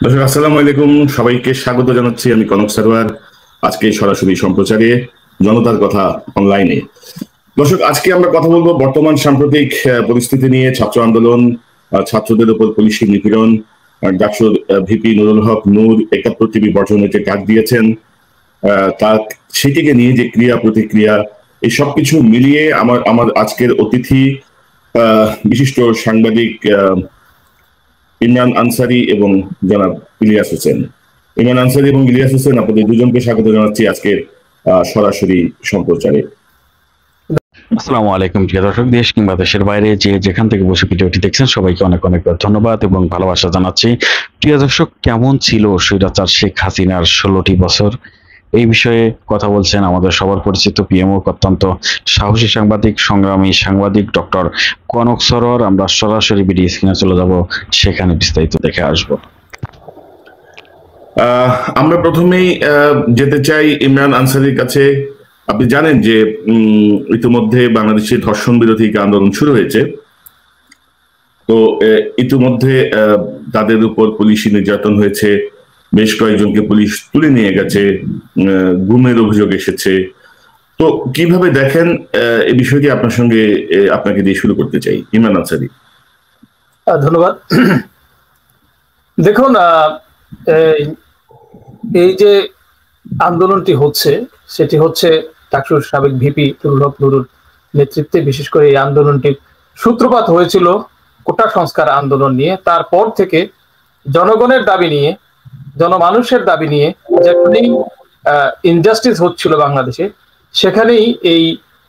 দর্শক আসসালামু আলাইকুম, সবাইকে স্বাগত জানাচ্ছি। আমি কনক সারোয়ার। আজকে সরাসরি সম্প্রচারে জনতার কথা অনলাইনে। দর্শক, আজকে আমরা কথা বলবো বর্তমান সাম্প্রতিক পরিস্থিতি নিয়ে। ছাত্র আন্দোলন, ছাত্রদের উপর পুলিশি নিপীড়ন, ডাকসুর ভিপি নুরুল হক নূর ৭১ টিভি বর্জনের যে ডাক দিয়েছেন, তার সেটিকে নিয়ে যে ক্রিয়া প্রতিক্রিয়া, এই সবকিছু মিলিয়ে আমার আমার আজকের অতিথি বিশিষ্ট সাংবাদিক ইমরান আনসারী এবং জনাব ইলিয়াস হোসেন। ইমরান আনসারী এবং ইলিয়াস হোসেন, আপনাদের দুজনকে স্বাগত জানাচ্ছি আজকের সরাসরি সম্প্রচারে। আসসালামু আলাইকুম প্রিয় দর্শক, দেশ কিংবা দেশের বাইরে যে যেখান থেকে বসে ভিডিওটি দেখছেন সবাইকে অনেক অনেক ধন্যবাদ এবং ভালোবাসা জানাচ্ছি। প্রিয় দর্শক, কেমন ছিল স্বৈরাচার শেখ হাসিনার 16টি বছর? এই বিষয়ে কথা বলছেন আমাদের সবার পরিচিত পিএমও, অত্যন্ত সাহসী সাংবাদিক, সংগ্রামী সাংবাদিক ডক্টর কনক সরোয়ার। আমরা সরাসরি ভিডিও স্ক্রিনে চলে যাব, সেখানে বিস্তারিত দেখে আসব। আমরা প্রথমেই যেতে চাই ইমরান আনসারীর কাছে। আপনি জানেন যে ইতিমধ্যে বাংলাদেশে ধর্ষণ বিরোধী আন্দোলন শুরু হয়েছে। তো ইতিমধ্যে তাদের উপর পুলিশি নির্যাতন হয়েছে, বেশ কয়েকজনকে পুলিশ তুলে নিয়ে গেছে, গুমের অভিযোগ এসেছে। তো কিভাবে দেখেন এই বিষয়টি? আপনার সঙ্গে আপনাকে দিয়ে শুরু করতে চাই, ইমরান আনসারী। ধন্যবাদ। দেখুন, এই যে আন্দোলনটি হচ্ছে সেটি হচ্ছে ডাকসুর সাবেক ভিপি নুরুল হক নুরুর নেতৃত্বে। বিশেষ করে এই আন্দোলনটির সূত্রপাত হয়েছিল কোটা সংস্কার আন্দোলন নিয়ে। তারপর থেকে জনগণের দাবি নিয়ে, জনমানুষের দাবি নিয়ে, যেখানেই ইনজাস্টিস হচ্ছিল বাংলাদেশে, সেখানেই এই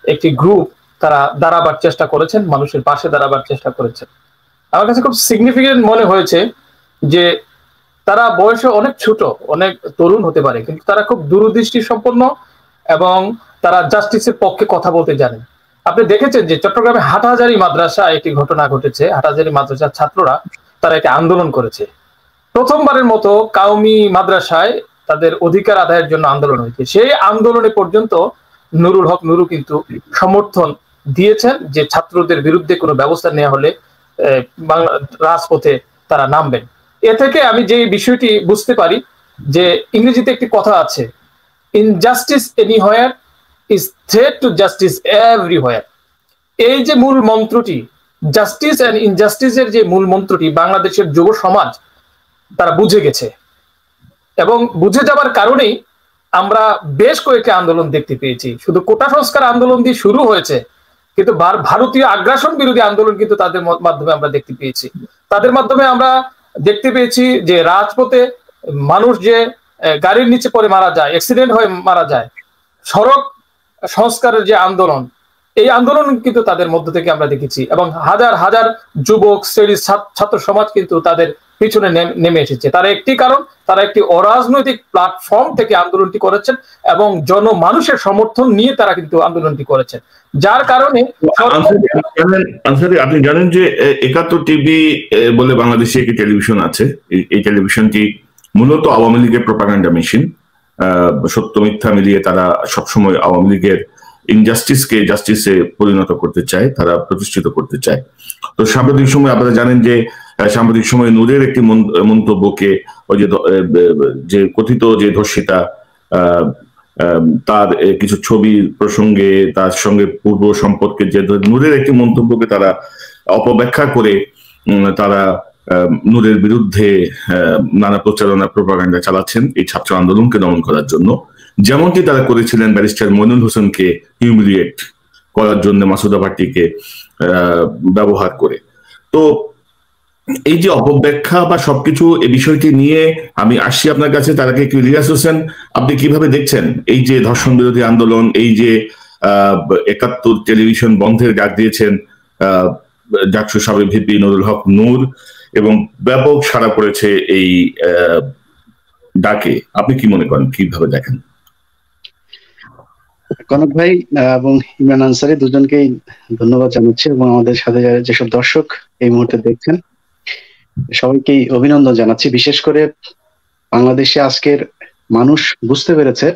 একটি গ্রুপ তারা দাঁড়াবার চেষ্টা করেছেন, মানুষের পাশে দাঁড়াবার চেষ্টা করেছেন। আমার কাছে খুব সিগনিফিকেন্ট মনে হয়েছে যে তারা বয়সে অনেক ছোট, অনেক তরুণ হতে পারে, কিন্তু তারা খুব দূরদৃষ্টি সম্পন্ন এবং তারা জাস্টিসের পক্ষে কথা বলতে জানেন। আপনি দেখেছেন যে চট্টগ্রামে হাটহাজারী মাদ্রাসা একটি ঘটনা ঘটেছে। হাটহাজারী মাদ্রাসার ছাত্ররা তারা একটি আন্দোলন করেছে। প্রথমবারের মতো কাউমি মাদ্রাসায় তাদের অধিকার আদায়ের জন্য আন্দোলন হয়েছে। সেই আন্দোলনে পর্যন্ত নুরুল হক নুরু কিন্তু সমর্থন দিয়েছেন যে ছাত্রদের বিরুদ্ধে কোনো ব্যবস্থা নেওয়া হলে রাজপথে তারা নামবেন। এ থেকে আমি যে বিষয়টি বুঝতে পারি যে ইংরেজিতে একটি কথা আছে, injustice anywhere is threat to justice everywhere. এই যে মূল মন্ত্রটি, জাস্টিস এন্ড ইনজাস্টিসের যে মূল মন্ত্রটি বাংলাদেশের যুব সমাজ তারা বুঝে গেছে, এবং বুঝে যাবার কারণেই আমরা বেশ কয়েকটি আন্দোলন দেখতে পেয়েছি। শুধু কোটা সংস্কার আন্দোলন দিয়ে শুরু হয়েছে, কিন্তু ভারতীয় আগ্রাসন বিরোধী আন্দোলন কিন্তু তাদের মাধ্যমে আমরা দেখতে পেয়েছি। তাদের মাধ্যমে আমরা দেখতে পেয়েছি যে রাজপথে মানুষ যে গাড়ির নিচে পড়ে মারা যায়, অ্যাক্সিডেন্ট হয়ে মারা যায়, সড়ক সংস্কারের যে আন্দোলন, এই আন্দোলন কিন্তু তাদের মধ্য থেকে আমরা দেখেছি। এবং হাজার হাজার যুবক শ্রেণীর ছাত্র সমাজ কিন্তু তাদের পিছনে নেমে এসেছে। তার একটি কারণ, তারা একটি অরাজনৈতিক প্ল্যাটফর্ম থেকে আন্দোলনটি করেছেন এবং জনমানুষের সমর্থন নিয়ে তারা কিন্তু আন্দোলনটি করেছেন, যার কারণে আপনি জানেন যে ৭১ টিভি বলে বাংলাদেশে একটি টেলিভিশন আছে। এই টেলিভিশনটি মূলত আওয়ামী লীগের প্রোপাগান্ডা মেশিন। সত্য মিথ্যা মিলিয়ে তারা সবসময় আওয়ামী লীগের ইনজাস্টিসকে জাস্টিসে পরিণত করতে চায়, তারা প্রতিষ্ঠিত করতে চায়। তো সাম্প্রতিক সময় আপনারা জানেন যে সাম্প্রতিক সময় নূরের একটি মন্তব্যকে, ওই যে কথিত যে ধর্ষিতা, তার কিছু ছবির প্রসঙ্গে, তার সঙ্গে পূর্ব সম্পর্কে যে নূরের একটি মন্তব্যকে তারা অপব্যাখ্যা করে তারা নূরের বিরুদ্ধে নানা প্রচারণা প্রোপাগান্ডা চালাচ্ছেন এই ছাত্র আন্দোলনকে দমন করার জন্য। যেমনটি তারা করেছিলেন ব্যারিস্টার মইনুল হোসেনকে হিউমিলিয়েট করার জন্য মাসুদা ভাট্টিকে ব্যবহার করে। তো এই যে অপব্যাখ্যা বা সবকিছু, এই বিষয়টি নিয়ে আমি আসছি আপনার কাছে। তার আগে একটু ইলিয়াস হোসেন, আপনি কিভাবে দেখছেন এই যে ধর্ষণ বিরোধী আন্দোলন, এই যে ৭১ টেলিভিশন বন্ধের ডাক দিয়েছেন ডাকসু সাবেক ভিপি নুরুল হক নূর, এবং ব্যাপক সাড়া পড়েছে এই ডাকে? আপনি কি মনে করেন, কিভাবে দেখেন? কনক ভাই এবং ইমরান আনসারী দুজনকেই ধন্যবাদ জানাচ্ছি, এবং আমাদের সাথে যেসব দর্শক এই মুহূর্তে দেখছেন সবাইকেই অভিনন্দন জানাচ্ছি। বিশেষ করে বাংলাদেশে আজকের মানুষ বুঝতে পেরেছে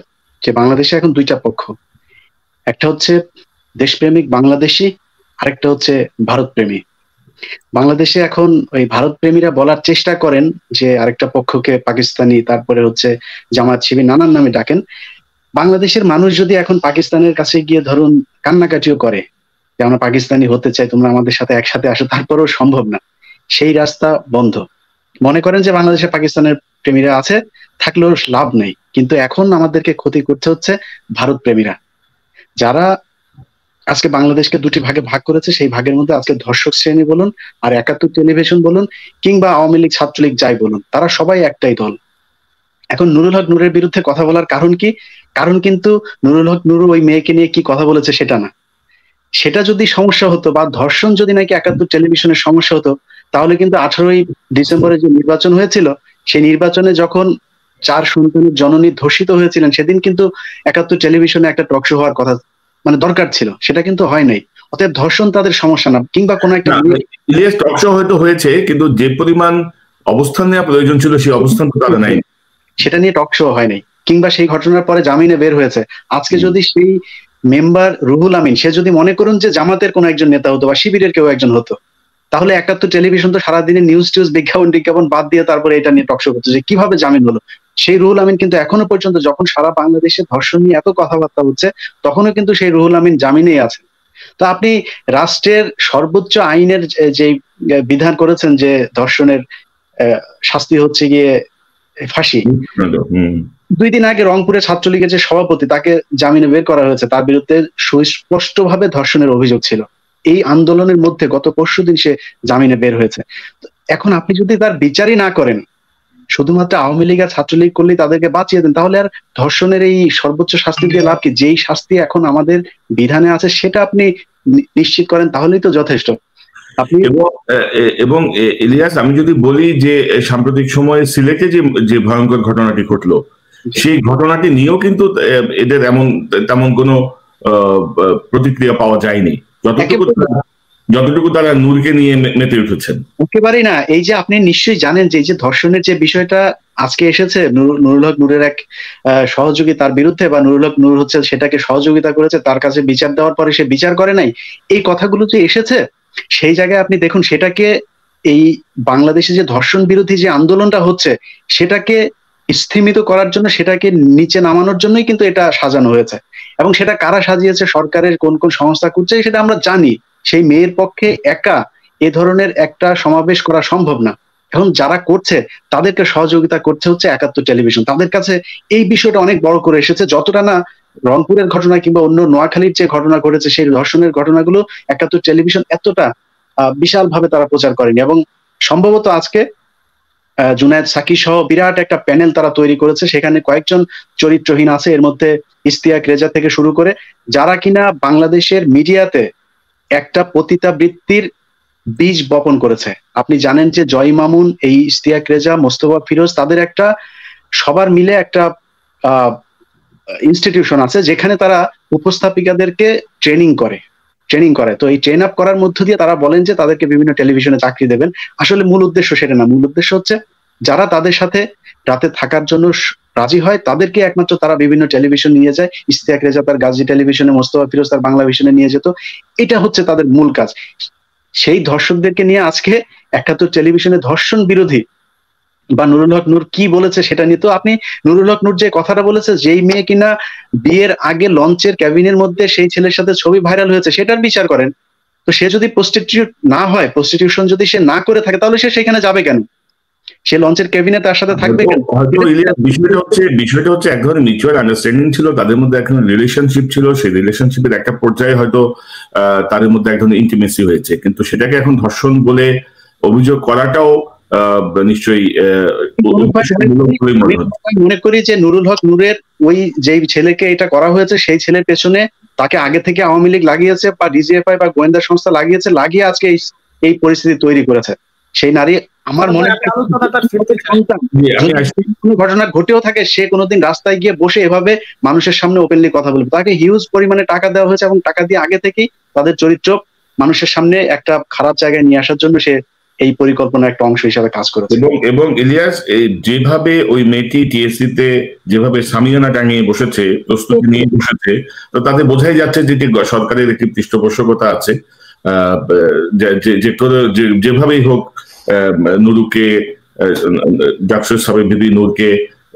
যে বাংলাদেশে এখন দুইটা পক্ষ, একটা হচ্ছে দেশপ্রেমিক বাংলাদেশি, আরেকটা হচ্ছে ভারত প্রেমী। বাংলাদেশে এখন ওই ভারত প্রেমীরা বলার চেষ্টা করেন যে আরেকটা পক্ষকে পাকিস্তানি, তারপরে হচ্ছে জামাত শিবির নানান নামে ডাকেন। বাংলাদেশের মানুষ যদি এখন পাকিস্তানের কাছে গিয়ে ধরুন কান্নাকাটিও করে যে আমরা পাকিস্তানি হতে চাই, তোমরা আমাদের সাথে একসাথে আসো, তারপরেও সম্ভব না, সেই রাস্তা বন্ধ। মনে করেন যে বাংলাদেশে পাকিস্তানের প্রেমীরা আছে, থাকলেও লাভ নেই, কিন্তু এখন আমাদেরকে ক্ষতি করতে হচ্ছে ভারত প্রেমীরা, যারা আজকে বাংলাদেশকে দুটি ভাগে ভাগ করেছে। সেই ভাগের মধ্যে আজকে ধর্ষক শ্রেণী বলুন, আর ৭১ টেলিভিশন বলুন, কিংবা আওয়ামী লীগ ছাত্রলীগ যাই বলুন, তারা সবাই একটাই দল। এখন নুরুল হক নূরের বিরুদ্ধে কথা বলার কারণ কি? কারণ কিন্তু নুরুল হক নূর ওই মেয়েকে নিয়ে কি কথা বলেছে সেটা না। সেটা যদি সমস্যা হতো, বা ধর্ষণ যদি নাকি ৭১ টেলিভিশনের সমস্যা হতো, তাহলে কিন্তু 18ই ডিসেম্বরে যে নির্বাচন হয়েছিল, সেই নির্বাচনে যখন 4 সন্তানের জননী ধর্ষিত হয়েছিলেন, সেদিন কিন্তু ৭১ টেলিভিশনে একটা টক শো হওয়ার কথা, মানে দরকার ছিল, সেটা কিন্তু হয় নাই। অতএব ধর্ষণ তাদের সমস্যা না, কিংবা কোনো একটা ইলিয়াস টক শো হয়তো হয়েছে, কিন্তু যে পরিমাণ অবস্থান নেওয়া প্রয়োজন ছিল সেই অবস্থান তো তারা নাই, সেটা নিয়ে টক শো হয় নাই, কিংবা সেই ঘটনার পরে জামিনে বের হয়েছে। আজকে যদি সেই মেম্বার রুহুল আমিন, সে যদি মনে করুন যে জামাতের কোনো একজন নেতা হতো বা শিবিরের কেউ একজন হতো, তাহলে ৭১ টেলিভিশন তো সারাদিনে নিউজ টিউজ বিজ্ঞাপন বাদ দিয়ে তারপরে এটা নিয়ে টক শো করতো যে কিভাবে জামিন হলো। সেই রুহুল আমিন কিন্তু এখনো পর্যন্ত, যখন সারা বাংলাদেশে ধর্ষণ নিয়ে এত কথাবার্তা হচ্ছে, তখনও কিন্তু সেই রুহুল আমিন জামিনেই আছে। তো আপনি রাষ্ট্রের সর্বোচ্চ আইনের যে বিধান করেছেন যে ধর্ষণের শাস্তি হচ্ছে গিয়ে ফাঁসি, 2 দিন আগে রংপুরে ছাত্রলীগের যে সভাপতি, তাকে জামিনে বের করা হয়েছে, তার বিরুদ্ধে সুস্পষ্টভাবে ধর্ষণের অভিযোগ ছিল। এই আন্দোলনের মধ্যে গত পরশুদিন সে জামিনে বের হয়েছে। এখন আপনি যদি তার বিচারই না করেন, শুধুমাত্র আওয়ামী লীগ আর ছাত্রলীগ করলেই তাদেরকে বাঁচিয়ে দেন, তাহলে আর ধর্ষণের এই সর্বোচ্চ শাস্তি দিয়ে লাভ কি? যেই শাস্তি এখন আমাদের বিধানে আছে সেটা আপনি নিশ্চিত করেন, তাহলেই তো যথেষ্ট। আপনি এবং ইলিয়াস, আমি যদি বলি যে সাম্প্রতিক সময়ে সিলেটে যে ভয়ঙ্কর ঘটনাটি ঘটলো, সেই ঘটনাটি নিয়েও কিন্তু এদের তেমন কোনো প্রতিক্রিয়া পাওয়া যায়নি, যতটুকু তারা নূরকে নিয়ে মেতে উঠেছেন। একেবারেই না। এই যে আপনি নিশ্চয়ই জানেন যে এই যে ধর্ষণের যে বিষয়টা আজকে এসেছে, নুরুল হক নূরের এক সহযোগী তার বিরুদ্ধে, বা নুরুল হক নূর হচ্ছে সেটাকে সহযোগিতা করেছে, তার কাছে বিচার দেওয়ার পরে সে বিচার করে নাই, এই কথাগুলো যে এসেছে, সেই জায়গায় আপনি দেখুন সেটাকে, এই বাংলাদেশে যে ধর্ষণ বিরোধী যে আন্দোলনটা হচ্ছে, সেটাকে স্থিমিত করার জন্য, সেটাকে নিচে নামানোর জন্যই কিন্তু এটা সাজানো হয়েছে। এবং সেটা কারা সাজিয়েছে, সরকারের কোন কোন সংস্থা করছে, সেটা আমরা জানি। সেই মেয়ের পক্ষে একা এ ধরনের একটা সমাবেশ করা সম্ভব না। এখন যারা করছে তাদেরকে সহযোগিতা করছে হচ্ছে ৭১ টেলিভিশন। তাদের কাছে এই বিষয়টা অনেক বড় করে এসেছে, যতটা না রংপুরের ঘটনা কিংবা অন্য নোয়াখালীর যে ঘটনা ঘটেছে, সেই ধর্ষণের ঘটনাগুলো ৭১ টেলিভিশন এতটা বিশাল ভাবে তারা প্রচার করেনি। এবং সম্ভবত আজকে জুনায়েদ সাকি সহ বিরাট একটা প্যানেল তারা তৈরি করেছে, সেখানে কয়েকজন চরিত্রহীন আছে, এর মধ্যে ইস্তিয়াক রেজা থেকে শুরু করে, যারা কিনা বাংলাদেশের মিডিয়াতে একটা পতিতাবৃত্তির বীজ বপন করেছে। আপনি জানেন যে জয় মামুন, এই ইস্তিয়াক রেজা, মোস্তফা ফিরোজ, তাদের একটা সবার মিলে একটা ইনস্টিটিউশন আছে, যেখানে তারা উপস্থাপিকাদেরকে ট্রেনিং করে। তো এই ট্রেন আপ করার মধ্য দিয়ে তারা বলেন যে তাদেরকে বিভিন্ন টেলিভিশনে চাকরি দেবেন। আসলে মূল উদ্দেশ্য সেটা না। মূল উদ্দেশ্য হচ্ছে যারা তাদের সাথে রাতে থাকার জন্য রাজি হয়, তাদেরকে একমাত্র তারা বিভিন্ন টেলিভিশন নিয়ে যায়। ইস্তিয়াক রেজা তার গাজী টেলিভিশনে, মোস্তফা ফিরোজ তার বাংলা ভিশনে নিয়ে যেত। এটা হচ্ছে তাদের মূল কাজ। সেই ধর্ষকদেরকে নিয়ে আজকে ৭১ টেলিভিশনে ধর্ষণ বিরোধী বা নুরুল হক নূর কি বলেছে সেটা নিয়ে, তো আপনি নুরুল হক নূর যে কথাটা বলেছে, যেই মেয়ে কিনা বিয়ের আগে লঞ্চের ক্যাবিনের মধ্যে সেই ছেলের সাথে ছবি ভাইরাল হয়েছে, সেটার বিচার করেন। তো সে যদি প্রস্টিটিউট না হয়, প্রস্টিটিউশন যদি সে না করে থাকে, তাহলে সে সেখানে যাবে কেন? সে লঞ্চের ক্যাবিনে তার সাথে থাকবে কেন? বিষয়টা হচ্ছে এক ধরনের মিউচুয়াল আন্ডারস্ট্যান্ডিং ছিল, তাদের মধ্যে এক ধরনের রিলেশনশিপ ছিল। সেই রিলেশনশিপের একটা পর্যায়ে হয়তো তাদের মধ্যে এক ধরনের ইন্টিমেসি হয়েছে, কিন্তু সেটাকে এখন ধর্ষণ বলে অভিযোগ করাটাও নিশ্চয়ই মনে করি যে নুরুল হক নূরের ওই যেই ছেলেকে এটা করা হয়েছে, সেই ছেলের পেছনে তাকে আগে থেকে আওয়ামী লীগ লাগিয়েছে, বা ডিজিএফআই বা গোয়েন্দা সংস্থা লাগিয়ে আজকে এই পরিস্থিতি তৈরি করেছে। সেই নারী, আমার মনে হয় কোনো ঘটনা ঘটেও থাকে, সে কোনোদিন রাস্তায় গিয়ে বসে এভাবে মানুষের সামনে ওপেনলি কথা বলবে। তাকে হিউজ পরিমাণে টাকা দেওয়া হয়েছে, এবং টাকা দিয়ে আগে থেকেই তাদের চরিত্র মানুষের সামনে একটা খারাপ জায়গায় নিয়ে আসার জন্য সে এই পরিকল্পনার একটা অংশ হিসাবে কাজ করেছে। এবং ইলিয়াস, যেভাবে ওই মেয়েটি টিএসসি তে যেভাবে সামিয়ানা টাঙিয়ে বসেছে, প্রস্তুতি নিয়ে বসেছে, তো তাতে বোঝাই যাচ্ছে যে সরকারের একটি পৃষ্ঠপোষকতা আছে। যেভাবেই হোক নুরুকে, ডাকসুর সাবেক ভিপি নূরকে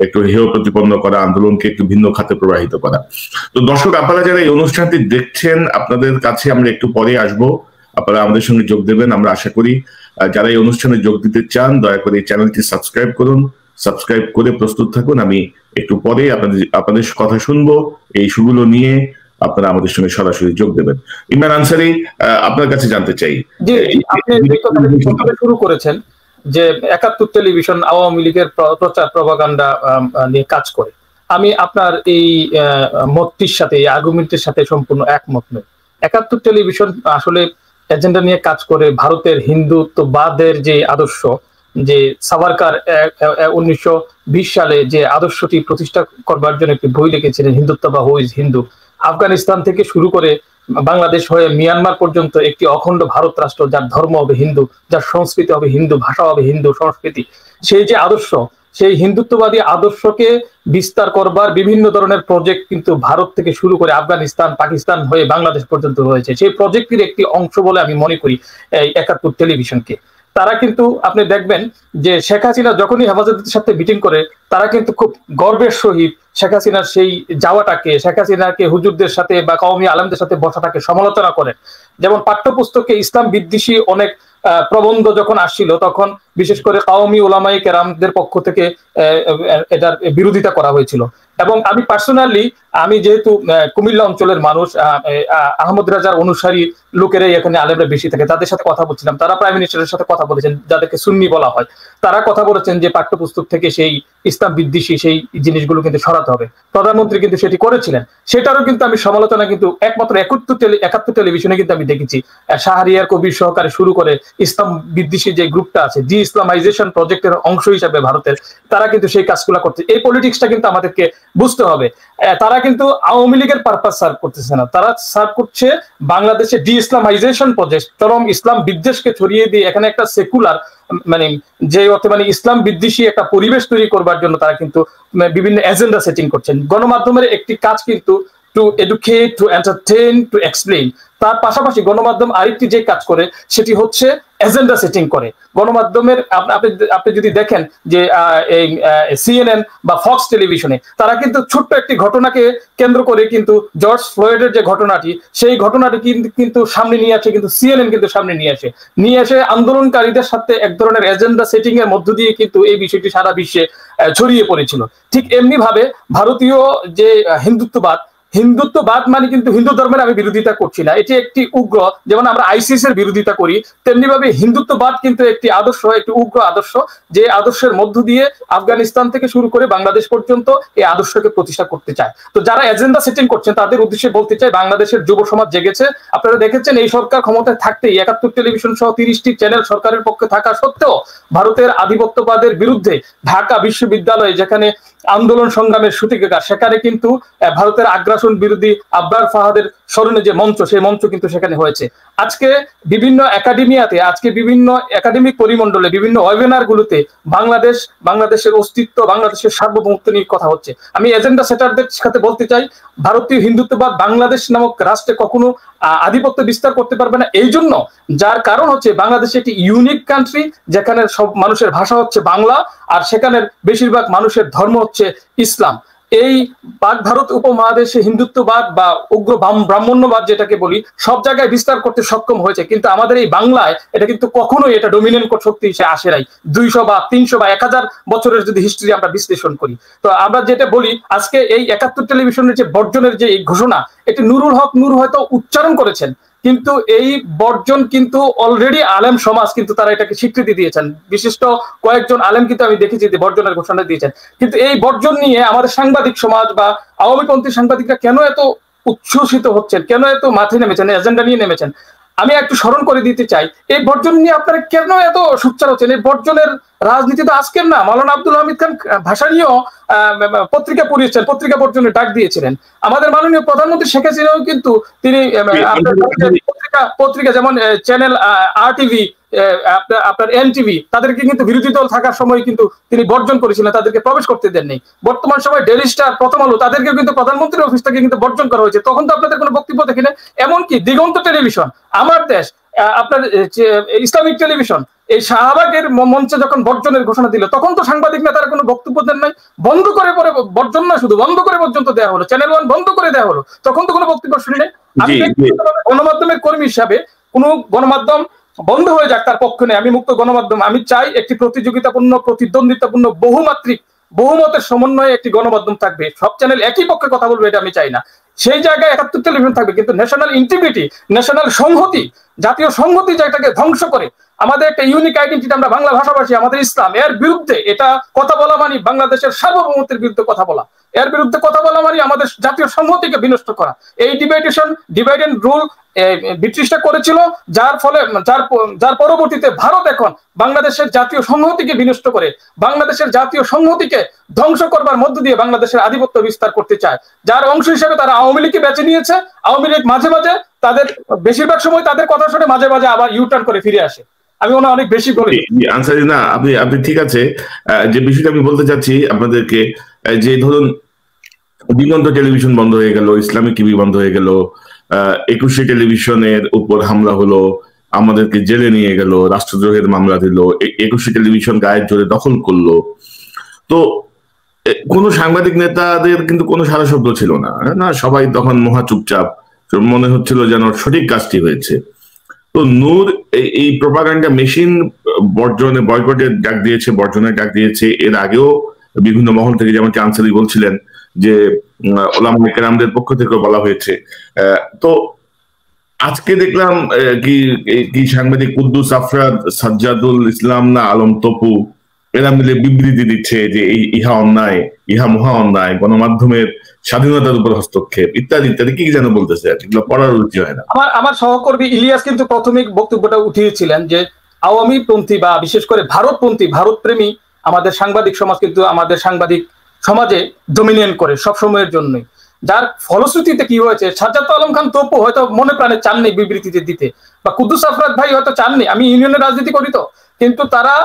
একটু হেয় প্রতিপন্ন করা, আন্দোলনকে একটু ভিন্ন খাতে প্রবাহিত করা। তো দর্শক, আপনারা যারা এই অনুষ্ঠানটি দেখছেন, আপনাদের কাছে আমরা একটু পরে আসব, আপনারা আমাদের সঙ্গে যোগ দেবেন আমরা আশা করি। যারা এই অনুষ্ঠানে যোগ দিতে চান দয়া করে এই চ্যানেলটি সাবস্ক্রাইব করুন, সাবস্ক্রাইব করে প্রস্তুত থাকুন। আমি একটু পরে আপনাদের কথা শুনবো, এই ইস্যুগুলো নিয়ে আপনারা আমাদের সঙ্গে সরাসরি যোগ দেবেন। ইমরান আনসারী, আপনার কাছে জানতে চাই, আপনি শুরু করেছেন যে ৭১ টেলিভিশন আওয়ামী লীগের প্রচার প্রপাগান্ডা নিয়ে কাজ করে। আমি আপনার এই মতটির সাথে, এই আর্গুমেন্টের সাথে সম্পূর্ণ একমত নই। ৭১ টেলিভিশন আসলে এজেন্ডা নিয়ে কাজ করে ভারতের হিন্দুত্ববাদের যে আদর্শ, যে সাভারকার 1920 সালে যে আদর্শটি প্রতিষ্ঠা করবার জন্য একটি বই লিখেছিলেন, হিন্দুত্ব বা হু ইজ হিন্দু। আফগানিস্তান থেকে শুরু করে বাংলাদেশ হয়ে মিয়ানমার পর্যন্ত একটি অখণ্ড ভারত রাষ্ট্র, যার ধর্ম হবে হিন্দু, যার সংস্কৃতি হবে হিন্দু, ভাষা হবে হিন্দু সংস্কৃতি। সেই যে আদর্শ, সেই হিন্দুত্ববাদী আদর্শকে বিস্তার করবার বিভিন্ন ধরনের প্রজেক্ট কিন্তু ভারত থেকে শুরু করে আফগানিস্তান, পাকিস্তান হয়ে বাংলাদেশ পর্যন্ত রয়েছে। সেই প্রজেক্টের একটি অংশ বলে আমি মনে করি এই ৭১ টেলিভিশনকে। তারা কিন্তু আপনি দেখবেন যে শেখ হাসিনা যখনই হেফাজতের সাথে মিটিং করে, তারা কিন্তু খুব গর্বের সহিত শেখ হাসিনার সেই যাওয়াটাকে, শেখ হাসিনাকে হুজুরদের সাথে বা কওমি আলেমদের সাথে বসাটাকে সমালোচনা করেন। যেমন পাঠ্যপুস্তকে ইসলাম বিদ্বেষী অনেক প্রবন্ধ যখন আসছিল, তখন বিশেষ করে কওমি উলামায়ে কেরামদের পক্ষ থেকে এটার বিরোধিতা করা হয়েছিল। এবং আমি পার্সোনালি, আমি যেহেতু কুমিল্লা অঞ্চলের মানুষ, আহমদ রাজার অনুসারী লোকেরাই এখানে আলেমরা বেশি থাকে, তাদের সাথে কথা বলছিলাম। তারা প্রাইম মিনিস্টারের সাথে কথা বলেছেন, যাদেরকে সুন্নি বলা হয়। তারা কথা বলেছেন যে পাঠ্যপুস্তক থেকে সেই ইসলাম বিদ্বেষী সেই জিনিসগুলো কিন্তু সরাতে হবে। প্রধানমন্ত্রী কিন্তু সেটি করেছিলেন। সেটারও কিন্তু আমি সমালোচনা কিন্তু একমাত্র ৭১ টেলিভিশনে কিন্তু আমি দেখেছি। শাহরিয়ার কবির সহকারে শুরু করে ইসলাম বিদ্বেষী যে গ্রুপটা আছে, জি ইসলামাইজেশন প্রজেক্টের অংশ হিসাবে ভারতের, তারা কিন্তু সেই কাজগুলো করছে। এই পলিটিক্সটা কিন্তু আমাদেরকে বুঝতে হবে। তারা কিন্তু আওয়ামী লীগের পারপাস সার্ভ করতেছে না, তারা সার্ভ করছে বাংলাদেশে ডি ইসলামাইজেশন প্রজেক্ট, চরম ইসলাম বিদ্বেষকে ছড়িয়ে দিয়ে এখানে একটা সেকুলার, মানে যে অর্থে মানে ইসলাম বিদ্বেষী একটা পরিবেশ তৈরি করবার জন্য তারা কিন্তু বিভিন্ন এজেন্ডা সেটিং করছেন। গণমাধ্যমের একটি কাজ কিন্তু two educate, two entertain, to explain. তার পাশাপাশি গণমাধ্যম আরেকটি যে কাজ করে সেটি হচ্ছে এজেন্ডা সেটিং করে। গণমাধ্যমের আপনি যদি দেখেন যে এই সিএনএন বা ফক্স টেলিভিশনে, তারা কিন্তু ছোট্ট একটি ঘটনাকে কেন্দ্র করে কিন্তু জর্জ ফ্লয়েডের যে ঘটনাটি, সেই ঘটনাটি কিন্তু সামনে নিয়ে আসে, কিন্তু সিএনএন কিন্তু সামনে নিয়ে আসে আন্দোলনকারীদের সাথে এক ধরনের এজেন্ডা সেটিং এর মধ্য দিয়ে কিন্তু এই বিষয়টি সারা বিশ্বে ছড়িয়ে পড়েছিল। ঠিক এমনি ভাবে ভারতীয় যে হিন্দুত্ববাদ মানে কিন্তু হিন্দু ধর্মের আমি বিরোধিতা করছি না, এটি একটি উগ্র, যেমন আমরা আইসিস এর বিরোধিতা করি, তেমনি ভাবে হিন্দুত্ববাদ কিন্তু একটি আদর্শ, একটি উগ্র আদর্শ, যে আদর্শের মধ্য দিয়ে আফগানিস্তান থেকে শুরু করে বাংলাদেশ পর্যন্ত এই আদর্শকে প্রতিষ্ঠা করতে চায়। তো যারা এজেন্ডা সেটিং করছেন তাদের উদ্দেশ্যে বলতে চাই, বাংলাদেশের যুব সমাজ জেগেছে। আপনারা দেখেছেন এই সরকার ক্ষমতায় থাকতেই ৭১ টেলিভিশন সহ ৩০টি চ্যানেল সরকারের পক্ষে থাকা সত্ত্বেও ভারতের আধিপত্যবাদের বিরুদ্ধে ঢাকা বিশ্ববিদ্যালয়ে যেখানে আন্দোলন সংগ্রামের সূতিকাগার, সেখানে কিন্তু ভারতের আগ্রাসন বিরোধী আব্রার ফাহাদের স্মরণে যে মঞ্চ, সেই মঞ্চ কিন্তু সেখানে হয়েছে। আজকে বিভিন্ন একাডেমিয়াতে, আজকে বিভিন্ন একাডেমিক পরিমণ্ডলে, বিভিন্ন ওয়েবিনার গুলোতে বাংলাদেশের অস্তিত্ব, বাংলাদেশের সার্বভৌমত্ব নিয়ে কথা হচ্ছে। আমি এজেন্ডা সেটারদের সাথে বলতে চাই, ভারতীয় হিন্দুত্ববাদ বাংলাদেশ নামক রাষ্ট্রে কখনো আধিপত্য বিস্তার করতে পারবে না। এই জন্য, যার কারণ হচ্ছে বাংলাদেশ একটি ইউনিক কান্ট্রি, যেখানে সব মানুষের ভাষা হচ্ছে বাংলা, আর সেখানের বেশিরভাগ মানুষের ধর্ম হচ্ছে ইসলাম। এই পাক ভারত উপমহাদেশে হিন্দুত্ববাদ বা উগ্র ব্রাহ্মণ্যবাদ যেটাকে বলি, সব জায়গায় বিস্তার করতে সক্ষম হয়েছে, কিন্তু আমাদের এই বাংলায় এটা কিন্তু কখনোই এটা ডমিনেন্ট শক্তি হিসেবে আসে নাই। 200 বা 300 বা 1000 বছরের যদি হিস্ট্রি আমরা বিশ্লেষণ করি, তো আমরা যেটা বলি, আজকে এই ৭১ টেলিভিশনের যে বর্জনের যে ঘোষণা, এটি নুরুল হক নূর হয়তো উচ্চারণ করেছেন, কিন্তু এই বর্জন কিন্তু অলরেডি আলেম সমাজ কিন্তু তারা এটাকে স্বীকৃতি দিয়েছেন। বিশিষ্ট কয়েকজন আলেম কিন্তু আমি দেখেছি যে বর্জনের ঘোষণা দিয়েছেন। কিন্তু এই বর্জন নিয়ে আমাদের সাংবাদিক সমাজ বা আওয়ামীপন্থী সাংবাদিকরা কেন এত উচ্ছ্বসিত হচ্ছেন, কেন এত মাথায় নেমেছেন, এজেন্ডা নিয়ে নেমেছেন? আমি একটু স্মরণ করে দিতে চাই, এই বর্জন নিয়ে আপনারা কেন এত সোচ্চার হচ্ছেন? এই বর্জনের রাজনীতি তো আজকের না। মাওলানা আব্দুল হামিদ খান ভাসানীও পত্রিকা পড়িয়েছেন, পত্রিকা বর্জনের ডাক দিয়েছিলেন। আমাদের মাননীয় প্রধানমন্ত্রী শেখ হাসিনাও কিন্তু তিনি পত্রিকা যেমন চ্যানেল RTV আপনার এনটিভি, তাদেরকে কিন্তু বিরোধী দল থাকার সময় কিন্তু তিনি বর্জন করেছিলেন, তাদেরকে প্রবেশ করতে দেননি। বর্তমান সময় ডেইলি স্টার, প্রথম আলো, তাদেরকে কিন্তু প্রধানমন্ত্রীর অফিস থেকে কিন্তু বর্জন করা হয়েছে। তখন তো আপনাদের কোনো বক্তব্য দেখি না। এমনকি দিগন্ত টেলিভিশন, আমার দেশ, আপনার ইসলামিক টেলিভিশন, এই শাহবাগের মঞ্চে যখন বর্জনের ঘোষণা দিল, তখন তো সাংবাদিক নেতারা কোনো বক্তব্য দেন নাই। বন্ধ করে পরে বর্জন না, শুধু বন্ধ করে পর্যন্ত দেওয়া হলো, চ্যানেল 1 বন্ধ করে দেওয়া হলো, তখন তো কোনো বক্তব্য শুনি নাই। আমি গণমাধ্যমের কর্মী হিসাবে কোনো গণমাধ্যম বন্ধ হয়ে যাক তার পক্ষে নেই। আমি মুক্ত গণমাধ্যম, আমি চাই একটি প্রতিযোগিতাপূর্ণ, প্রতিদ্বন্দ্বিতাপূর্ণ, বহুমাত্রিক, বহুমতের সমন্বয়ে একটি গণমাধ্যম থাকবে। সব চ্যানেল একই পক্ষে কথা বলবে, এটা আমি চাই না। সেই জায়গায় 71 টেলিভিশন থাকবে, কিন্তু ন্যাশনাল ইন্টিগ্রিটি, ন্যাশনাল সংহতি, জাতীয় সংহতি যেটাকে ধ্বংস করে, আমাদের একটা ইউনিক আইডেন্টিটি, আমরা বাংলা ভাষাভাষী, আমাদের ইসলাম, এর বিরুদ্ধে এটা কথা বলা মানে বাংলাদেশের সার্বভৌমত্বের বিরুদ্ধে কথা বলা, এর বিরুদ্ধে কথা বলা মানে আমাদের জাতীয় সংহতিকে বিনষ্ট করা। এই ডিভাইড এন্ড রুল ব্রিটিশরা করেছিল, যার ফলে যার পরবর্তীতে ভারত এখন বাংলাদেশের জাতীয় সংহতিকে বিনষ্ট করে, বাংলাদেশের জাতীয় সংহতিকে ধ্বংস করবার মধ্য দিয়ে বাংলাদেশের আধিপত্য বিস্তার করতে চায়। যার অংশ হিসেবে তারা আওয়ামী লীগকে বেছে নিয়েছে। আওয়ামী লীগ মাঝে মাঝে তাদের, বেশিরভাগ সময় তাদের কথা শুনে মাঝে মাঝে আবার ইউটার্ন করে ফিরে আসে। আমি মনে অনেক বেশি বলি আনসারি না, আপনি ঠিক আছে। যে বিষয়টা আমি বলতে চাচ্ছি আপনাদেরকে, যে ধরুন দিগন্ত টেলিভিশন বন্ধ হয়ে গেল, ইসলামিক টিভি বন্ধ হয়ে গেল, 21 টেলিভিশনের উপর হামলা হলো, আমাদেরকে জেলে নিয়ে গেল, রাষ্ট্রদ্রোহের মামলা দিল, 21 টেলিভিশন গায়ের জোরে দখল করলো। তো কোনো সাংবাদিক নেতাদের কিন্তু কোনো সারা শব্দ ছিল না, না, সবাই তখন মহা চুপচাপ, মনে হচ্ছিল যেন সঠিক কাজটি হয়েছে। তো নূর এই প্রোপাগান্ডা মেশিন বয়কটের ডাক দিয়েছে, বর্জনের ডাক দিয়েছে। এর আগেও বিভিন্ন মহল থেকে, যেমন আনসারি বলছিলেন যে ওলামায়ে কেরামদের পক্ষ থেকে বলা হয়েছে। তো আজকে দেখলাম কি সাংবাদিক কুদ্দুস আফরাদ, সাজ্জাদুল ইসলাম না আলম তপু, এরা মিলে বিবৃতি দিচ্ছে যে ইহা অন্যায়, ইহা মহা অন্যায়, গণমাধ্যমের স্বাধীনতার উপর হস্তক্ষেপ, ইত্যাদি ইত্যাদি, কি যেন বলতেছে, এগুলো পড়ার রুচি হয় না। আমার সহকর্মী ইলিয়াস কিন্তু প্রাথমিক বক্তব্যটা উঠিয়েছিলেন যে আওয়ামী পন্থী বা বিশেষ করে ভারতপন্থী, ভারতপ্রেমী আমাদের সাংবাদিক সমাজ কিন্তু আমাদের সাংবাদিক সমাজে ডমিনেট করে সবসময়ের জন্যই। যার ফলশ্রুতিতে কি হয়েছে, সাজ্জাদ আলম খান তপু হয়তো মনে প্রাণে চাননি বিবৃতিতে দিতে, বা কুদ্দুস আফরাদ ভাই হয়তো চাননি, আমি ইউনিয়নের রাজনীতি করি তো, কিন্তু তারা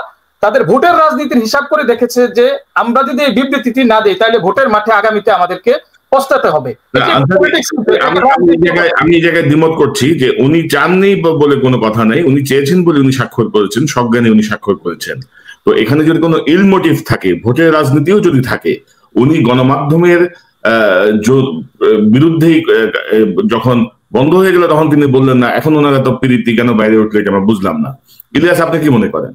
তাদের ভোটের রাজনীতির হিসাব করে দেখেছে যে আমরা যদি এই বিবৃতিটি না দিই তাহলে ভোটের মাঠে আগামীতে আমাদেরকে পস্তাতে হবে। আমি এই জায়গায় দ্বিমত করছি যে উনি চাননি বলে কোনো কথা নেই, উনি চেয়েছেন বলে উনি স্বাক্ষর করেছেন, সজ্ঞানে উনি স্বাক্ষর করেছেন। তো এখানে যদি কোনো ইল মোটিভ থাকে, ভোটের রাজনীতিও যদি থাকে, উনি গণমাধ্যমের বিরুদ্ধেই যখন বন্ধ হয়ে গেল তখন তিনি বললেন না, এখন ওনারা তো প্রীতি কেন বাইরে উঠলে কেন, বুঝলাম না। ইলিয়াস, আপনি কি মনে করেন?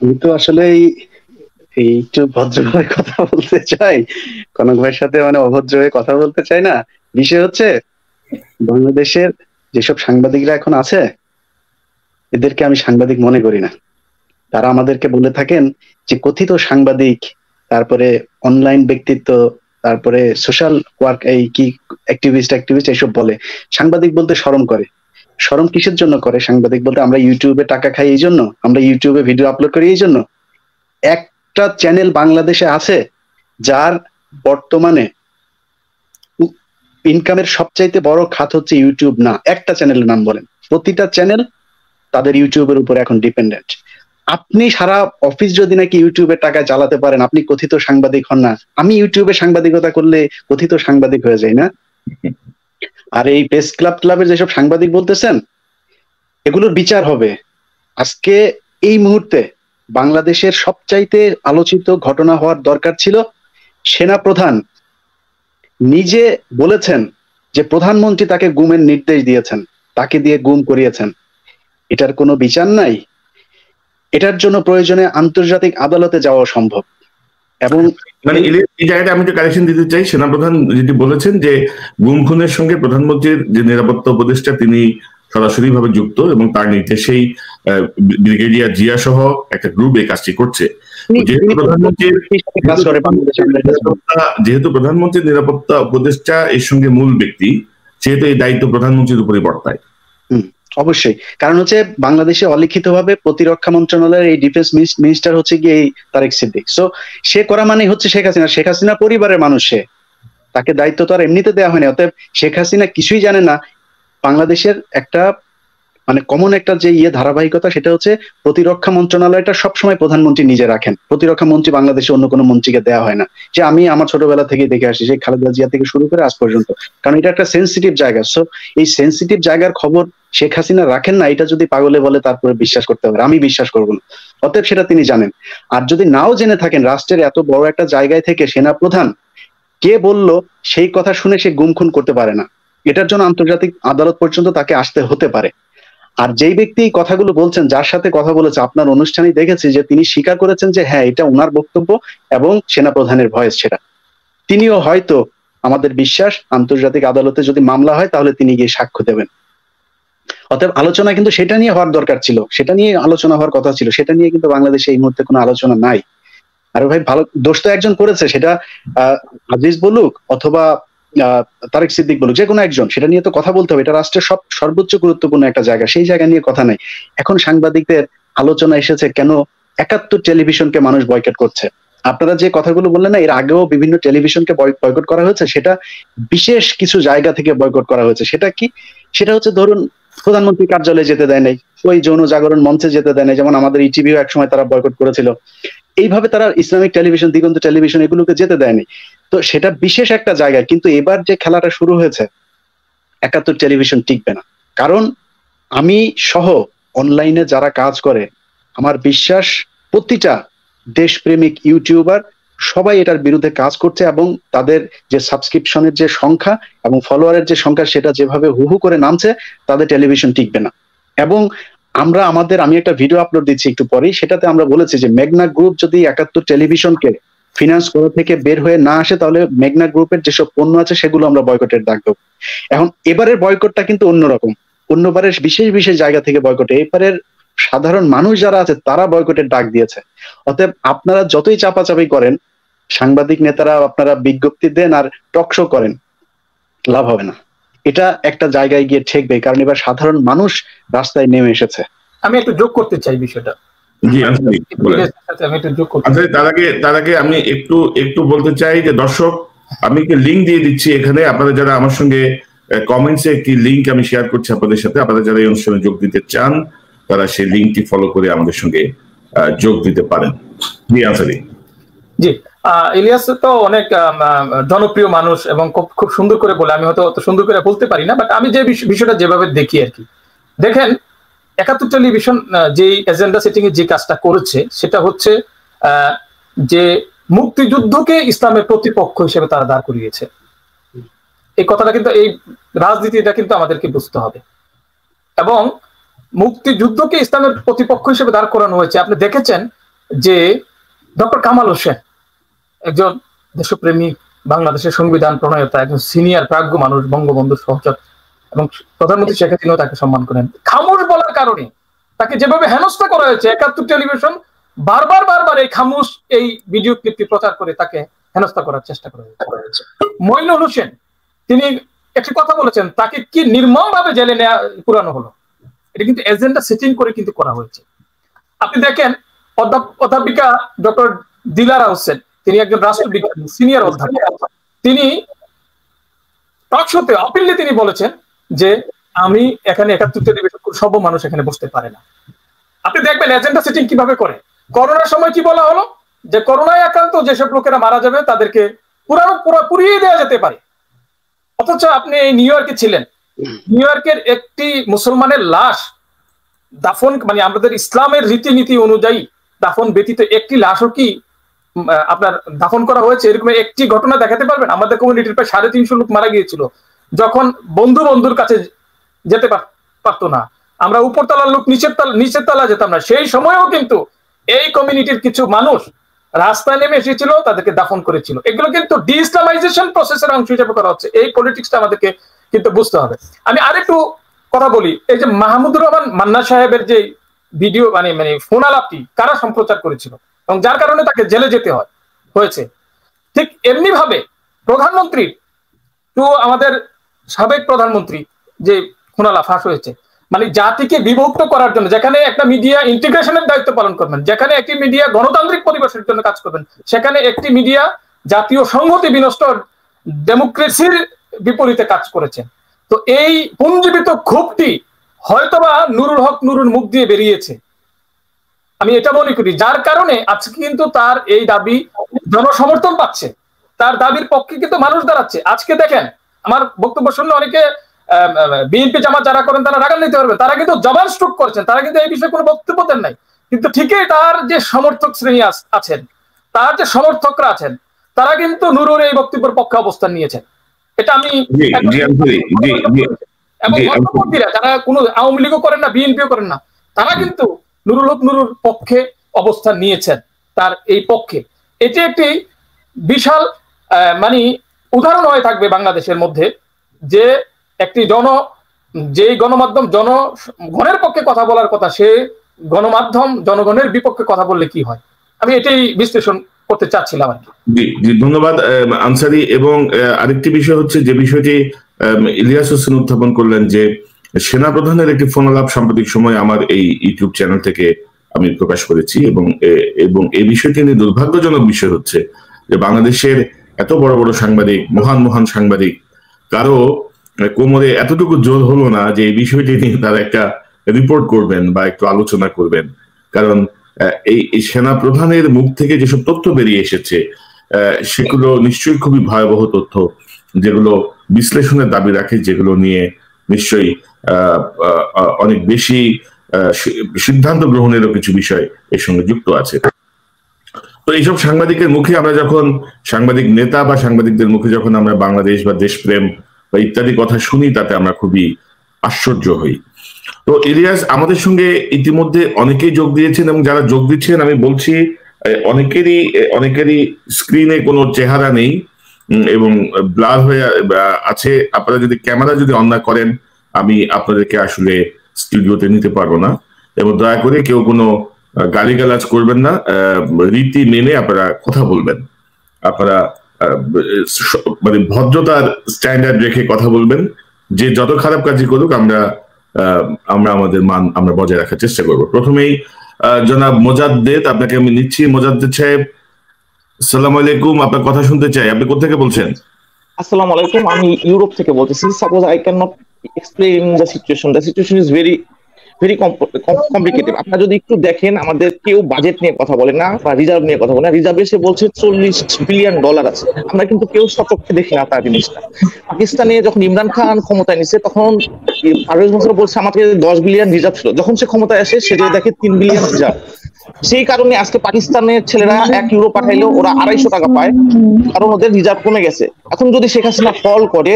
আমি তো আসলে একটু ভদ্রভাবে কথা বলতে চাই, কনক ভাইয়ের সাথে মানে অভদ্র হয়ে কথা বলতে চাই না। বিষয় হচ্ছে বাংলাদেশের যেসব সাংবাদিকরা এখন আছে, এদেরকে আমি সাংবাদিক মনে করি না। তারা আমাদেরকে বলে থাকেন যে কথিত সাংবাদিক, তারপরে অনলাইন ব্যক্তিত্ব, তারপরে সোশ্যাল ওয়ার্ক, এই কি অ্যাক্টিভিস্ট এইসব বলে। সাংবাদিক বলতে শরম করে। শরম কিসের জন্য করে? সাংবাদিক বলতে আমরা ইউটিউবে টাকা খাই এই জন্য, আমরা ইউটিউবে ভিডিও আপলোড করি এই জন্য। একটা চ্যানেল বাংলাদেশে আছে যার বর্তমানে ইনকামের সবচাইতে বড় খাত হচ্ছে ইউটিউব না? একটা চ্যানেলের নাম বলেন। প্রতিটা চ্যানেল তাদের ইউটিউবের উপর এখন ডিপেন্ডেন্ট। আপনি সারা অফিস যদি নাকি ইউটিউবের টাকায় চালাতে পারেন, আপনি কথিত সাংবাদিক হন না? আমি ইউটিউবে সাংবাদিকতা করলে কথিত সাংবাদিক হয়ে যাই না? আর এই প্রেস ক্লাবের যেসব সাংবাদিক বলতেছেন, এগুলোর বিচার হবে। আজকে এই মুহূর্তে বাংলাদেশের সবচাইতে আলোচিত ঘটনা হওয়ার দরকার ছিল। সেনাপ্রধান নিজে বলেছেন যে প্রধানমন্ত্রী তাকে গুমের নির্দেশ দিয়েছেন, তাকে দিয়ে গুম করিয়েছেন। এটার কোনো বিচার নাই। এটার জন্য প্রয়োজনে আন্তর্জাতিক আদালতে যাওয়া সম্ভব। এবং মানে এই জায়গাটা আমি একটু কারেকশন দিতে চাই। সেনাপ্রধান যেটি বলেছেন যে গুম খুনের সঙ্গে প্রধানমন্ত্রীর যে নিরাপত্তা উপদেষ্টা, তিনি সরাসরি ভাবে যুক্ত এবং তার নির্দেশেই ব্রিগেডিয়ার জিয়া সহ একটা গ্রুপ এই কাজটি করছে। যেহেতু প্রধানমন্ত্রীর নিরাপত্তা উপদেষ্টা এর সঙ্গে মূল ব্যক্তি, সেহেতু এই দায়িত্ব প্রধানমন্ত্রীর উপরই বর্তায়। অবশ্যই, কারণ হচ্ছে বাংলাদেশে অলিখিত ভাবে প্রতিরক্ষা মন্ত্রণালয়ের এই ডিফেন্স মিনিস্টার হচ্ছে গিয়ে এই তারেক সিদ্দিক। সো সে করা মানে হচ্ছে শেখ হাসিনা পরিবারের মানুষ, সে, তাকে দায়িত্ব তো আর এমনিতে দেওয়া হয়নি। অতএব শেখ হাসিনা কিছুই জানে না বাংলাদেশের একটা মানে কমন একটা যে ধারাবাহিকতা, সেটা হচ্ছে প্রতিরক্ষা মন্ত্রণালয়টা সবসময় প্রধানমন্ত্রী নিজে রাখেন। প্রতিরক্ষা মন্ত্রী বাংলাদেশে অন্য কোনো মন্ত্রীকে দেওয়া হয় না, যে আমি আমার ছোটবেলা থেকে দেখে আসি, সেই খালেদা জিয়া থেকে শুরু করে আজ পর্যন্ত, কারণ এটা একটা সেন্সিটিভ জায়গা। সো এই সেন্সিটিভ জায়গার খবর শেখ হাসিনা রাখেন না, এটা যদি পাগলে বলে তারপরে বিশ্বাস করতে হবে, আমি বিশ্বাস করবো না। অতএব সেটা তিনি জানেন। আর যদি নাও জেনে থাকেন, রাষ্ট্রের এত বড় একটা জায়গায় থেকে সেনাপ্রধান কে বলল সেই কথা শুনে সে গুম খুন করতে পারে না, এটার জন্য আন্তর্জাতিক আদালত পর্যন্ত তাকে আসতে হতে পারে। আর যেই ব্যক্তি এই কথাগুলো বলছেন, যার সাথে কথা বলেছে, আপনার অনুষ্ঠানে দেখেছি যে তিনি স্বীকার করেছেন যে হ্যাঁ এটা ওনার বক্তব্য এবং সেনাপ্রধানের ভয়েস সেটা। তিনিও হয়তো, আমাদের বিশ্বাস, আন্তর্জাতিক আদালতে যদি মামলা হয় তাহলে তিনি গিয়ে সাক্ষ্য দেবেন। অতএব আলোচনা কিন্তু সেটা নিয়ে হওয়ার দরকার ছিল, সেটা নিয়ে আলোচনা হওয়ার কথা ছিল, সেটা নিয়ে কিন্তু বাংলাদেশে এই মুহূর্তে কোনো আলোচনা নাই। আর ভাই ভালো দোষ তো একজন করেছে, সেটা আজিজ বলুক অথবা তারেক সিদ্দিক বলুক, যে কোনো একজন, সেটা নিয়ে তো কথা বলতে হবে। এটা রাষ্ট্রের সর্বোচ্চ গুরুত্বপূর্ণ একটা জায়গা, সেই জায়গা নিয়ে কথা নাই। এখন সাংবাদিকদের আলোচনা এসেছে কেন 71 টেলিভিশনকে মানুষ বয়কট করছে। আপনারা যে কথাগুলো বললেন না, এর আগেও বিভিন্ন টেলিভিশনকে বয়কট করা হয়েছে, সেটা বিশেষ কিছু জায়গা থেকে বয়কট করা হয়েছে। সেটা কি? সেটা হচ্ছে ধরুন প্রধানমন্ত্রী কার্যালয়ে যেতে দেয় নাই, ওই যৌন জাগরণ মঞ্চে যেতে দেয় নাই, যেমন আমাদের ইটিভিও একসময় তারা বয়কট করেছিল। এইভাবে তারা ইসলামিক টেলিভিশন, দিগন্ত টেলিভিশন এগুলোকে যেতে দেয়নি। তো সেটা বিশেষ একটা জায়গায়। কিন্তু এবার যে খেলাটা শুরু হয়েছে, 71 টেলিভিশন টিকবে না। কারণ আমি সহ অনলাইনে যারা কাজ করে, আমার বিশ্বাস প্রতিটা দেশপ্রেমিক ইউটিউবার সবাই এটার বিরুদ্ধে কাজ করছে, এবং তাদের যে সাবস্ক্রিপশনের যে সংখ্যা এবং ফলোয়ারের যে সংখ্যা, সেটা যেভাবে হুহু করে নামছে, তাদের টেলিভিশন টিকবে না। এবং আমি একটা ভিডিও আপলোড দিচ্ছি একটু পরেই, সেটাতে আমরা বলেছি যে মেঘনা গ্রুপ যদি 71 টেলিভিশনকে ফিনান্স করা থেকে বের হয়ে না আসে, তাহলে মেঘনা গ্রুপের যেসব পণ্য আছে সেগুলো আমরা বয়কটের ডাক দেবো। এখন এবারের বয়কটটা কিন্তু অন্যরকম, অন্যবারের বিশেষ বিশেষ জায়গা থেকে বয়কট, এবারের সাধারণ মানুষ যারা আছে তারা বয়কটের ডাক দিয়েছে। অতএব আপনারা যতই চাপাচাপি করেন, সাংবাদিক নেতারা আপনারা বিজ্ঞপ্তি দেন আর টকশো করেন, লাভ হবে না। এটা একটা জায়গায় গিয়ে ঠেকবে, কারণ এবার সাধারণ মানুষ রাস্তায় নেমে এসেছে। আমি একটু যোগ করতে চাই বিষয়টা। জি আমি একটু যোগ করতে চাই। তার আগে আমি একটু বলতে চাই যে দর্শক, আমি একটি লিঙ্ক দিয়ে দিচ্ছি এখানে, আপনারা যারা আমার সঙ্গে কমেন্টসে একটি লিঙ্ক আমি শেয়ার করছি আপনাদের সাথে, আপনারা যারা এই অনুষ্ঠানে যোগ দিতে চান তারা সেই লিঙ্কটি ফলো করে আমাদের সঙ্গে যোগ দিতে পারেন। জি আনসারি। জি, ইলিয়াস তো অনেক জনপ্রিয় মানুষ এবং খুব সুন্দর করে বলে, আমি হয়তো অত সুন্দর করে বলতে পারি না, বাট আমি যে বিষয়টা যেভাবে দেখি আর কি, দেখেন 71 টেলিভিশন যে এজেন্ডা সেটিং এর যে কাজটা করেছে, সেটা হচ্ছে যে মুক্তিযুদ্ধকে ইসলামের প্রতিপক্ষ হিসেবে তারা দাঁড় করিয়েছে। এই কথাটা কিন্তু, এই রাজনীতি, এটা কিন্তু আমাদেরকে বুঝতে হবে। এবং মুক্তিযুদ্ধকে ইসলামের প্রতিপক্ষ হিসেবে দাঁড় করানো হয়েছে। আপনি দেখেছেন যে ডক্টর কামাল হোসেন, একজন দেশপ্রেমী, বাংলাদেশের সংবিধান প্রণয়তা, একজন সিনিয়র প্রাজ্ঞ মানুষ, বঙ্গবন্ধুর সহচর, এবং প্রধানমন্ত্রী শেখ হাসিনাও তাকে সম্মান করেন। খামোশ বলার কারণে তাকে যেভাবে হেনস্থা করা হয়েছে, 71 টেলিভিশন বারবার এই খামোশ এই ভিডিও ক্লিপটি প্রচার করে তাকে হেনস্থা করার চেষ্টা করা হয়েছে। মইনুল হোসেন, তিনি একটি কথা বলেছেন, তাকে কি নির্মম ভাবে জেলে নেওয়া পুরানো হলো। এটা কিন্তু এজেন্ডা সেটিং করে কিন্তু করা হয়েছে। আপনি দেখেন অধ্যাপিকা ডক্টর দিলারা হোসেন, তিনি একজন রাষ্ট্রবিজ্ঞানী সিনিয়র অধ্যাপক, তিনি টক শোতে অপিলে তিনি বলেছেন যে আমি এখানে 71 টেলিভিশন সব মানুষ এখানে বসতে পারে না। আপনি দেখবেন এজেন্ডা সেটিং কিভাবে করে। করোনার সময় কি বলা হলো, যে করোনায় আক্রান্ত যেসব লোকেরা মারা যাবে তাদেরকে পুড়িয়ে দেওয়া যেতে পারে। অথচ আপনি এই নিউ ইয়র্কে ছিলেন, নিউ ইয়র্কের একটি মুসলমানের লাশ দাফন, মানে আমাদের ইসলামের রীতিনীতি অনুযায়ী দাফন ব্যতীত একটি লাশও কি আপনার দাফন করা হয়েছে? এরকম একটি ঘটনা দেখাতে পারবেন? আমাদের কমিউনিটির প্রায় 350 লোক মারা গিয়েছিল, যখন বন্ধুর কাছে যেতে পারতো না, আমরা উপরতলার লোক নিচের তলা যেতাম না, সেই সময়ও কিন্তু এই কমিউনিটির কিছু মানুষ রাস্তায় নেমে এসেছিল, তাদেরকে দাফন করেছিল। এগুলো কিন্তু ডি ইসলামাইজেশন প্রসেসের অংশ হিসেবে করা হচ্ছে। এই পলিটিক্সটা আমাদেরকে কিন্তু বুঝতে হবে। আমি আরেকটু কথা বলি, এই যে মাহমুদুর রহমান মান্না সাহেবের যে ভিডিও মানে ফোন আলাপটি কারা সম্প্রচার করেছিল এবং যার কারণে তাকে জেলে যেতে হয়েছে, ঠিক এমনি ভাবে প্রধানমন্ত্রী তো আমাদের সাবেক প্রধানমন্ত্রী যে ফোন আলাপ ফাঁস হয়েছে, মানে জাতিকে বিভক্ত করার জন্য, যেখানে একটা মিডিয়া ইন্টিগ্রেশনের দায়িত্ব পালন করবেন, যেখানে একটি মিডিয়া গণতান্ত্রিক পরিবেশের জন্য কাজ করবেন, সেখানে একটি মিডিয়া জাতীয় সংহতি বিনষ্ট, ডেমোক্রেসির বিপরীতে কাজ করেছেন। তো এই পুঞ্জীবিত ক্ষোভটি হয়তোবা নুরুল হক নুরুর মুখ দিয়ে বেরিয়েছে, আমি এটা মনে করি, যার কারণে আজকে কিন্তু তার এই দাবি জনসমর্থন পাচ্ছে, তার দাবির পক্ষে কিন্তু মানুষ দাঁড়াচ্ছে। আজকে দেখেন আমার বক্তব্য শুনলে অনেকে বিএনপি জামাত যারা করেন তারা রাগান্বিত পারবে, তারা কিন্তু জবান স্ট্রোক করেছেন, তারা কিন্তু এই বিষয়ে কোনো বক্তব্য দেন নাই, কিন্তু ঠিকই তার যে সমর্থক শ্রেণী আছেন, তার যে সমর্থকরা আছেন, তারা কিন্তু নুরুর এই বক্তব্যের পক্ষে অবস্থান নিয়েছেন। এটা আমি এবং মধ্যপন্থীরা যারা কোনো আওয়ামী লীগও করেন না বিএনপিও করেন না, তারা কিন্তু নুরুল হক নুরুর পক্ষে অবস্থান নিয়েছেন, তার এই পক্ষে। এটি একটি বিশাল মানে উদাহরণ হয়ে থাকবে বাংলাদেশের মধ্যে, যে একটি যে গণমাধ্যম জনগণের পক্ষে কথা বলার কথা, সে গণমাধ্যম জনগণের বিপক্ষে কথা বললে কি হয়। আমি এটাই বিশ্লেষণ করতে চাচ্ছিলাম আর কি। জি ধন্যবাদ আনসারী। এবং আরেকটি বিষয় হচ্ছে যে বিষয়টি ইলিয়াস হোসেন উত্থাপন করলেন, যে সেনাপ্রধানের একটি ফোনালাপ সাম্প্রতিক সময় আমার এই ইউটিউব চ্যানেল থেকে আমি প্রকাশ করেছি, এবং এই বিষয়টি নিয়ে দুর্ভাগ্যজনক বিষয় হচ্ছে যে বাংলাদেশের এত বড় বড় সাংবাদিক, মহান সাংবাদিক, কারো কোমরে এতটুকু জোর হলো না যে এই বিষয়টি নিয়ে তারা একটা রিপোর্ট করবেন বা একটু আলোচনা করবেন। কারণ এই সেনা প্রধানের মুখ থেকে যেসব তথ্য বেরিয়ে এসেছে সেগুলো নিশ্চয়ই খুবই ভয়াবহ তথ্য, যেগুলো বিশ্লেষণের দাবি রাখে, যেগুলো নিয়ে নিশ্চয়ই অনেক বেশি সিদ্ধান্ত গ্রহণেরও কিছু বিষয় এর সঙ্গে যুক্ত আছে। তো এইসব সাংবাদিকের মুখে আমরা যখন, সাংবাদিক নেতা বা সাংবাদিকদের মুখে যখন আমরা বাংলাদেশ বা দেশপ্রেম বা ইত্যাদি কথা শুনি, তাতে আমরা খুবই আশ্চর্য হই। তো ইলিয়াস, আমাদের সঙ্গে ইতিমধ্যে অনেকেই যোগ দিয়েছেন, এবং যারা যোগ দিচ্ছেন আমি বলছি অনেকেরই স্ক্রিনে কোনো চেহারা নেই এবং ব্লার হয়ে আছে। আপনারা যদি ক্যামেরা অন না করেন, আমি আপনাদেরকে আসলে স্টুডিওতে নিতে পারবো না। এবং দয়া করে কেউ কোনো গালিগালাজ করবেন না, রীতি মেনে আপনারা কথা বলবেন। আপনারা মানে ভদ্রতার স্ট্যান্ডার্ড রেখে কথা বলবেন। যে যত খারাপ কাজই করুক, আমরা আমাদের মান আমরা বজায় রাখার চেষ্টা করব। প্রথমেই জনাব মোজাদ্দেদ, আপনাকে আমি নিচ্ছি। মোজাদ্দেদ সাহেব, আসসালামু আলাইকুম, আপনার কথা শুনতে চাই। আপনি কোথা থেকে বলছেন? আসসালামু আলাইকুম, আমি ইউরোপ থেকে বলতেছি। Suppose I can not explain the situation is very complicated. আপনারা যদি একটু দেখেন, আমাদের কেউ বাজেট নিয়ে কথা বলে না বা রিজার্ভ নিয়ে কথা বলে না। রিজার্ভে সে বলছে $40 বিলিয়ন আছে, আমরা কিন্তু কেউ সচক্ষে দেখি না তার জিনিসটা। পাকিস্তানে যখন ইমরান খান ক্ষমতায় নিছে, তখন পারভেজ মোশাররফ বলছে আমাদের 10 বিলিয়ন রিজার্ভ ছিল, যখন সে ক্ষমতায় আসে সে দেখে 3 বিলিয়ন রিজার্ভ। সেই কারণে আজকে পাকিস্তানের ছেলেরা 1 ইউরো পাঠাইলেও ওরা 250 টাকা পায়, কারণ ওদের রিজার্ভ কমে গেছে। এখন যদি শেখ হাসিনা ফল করে,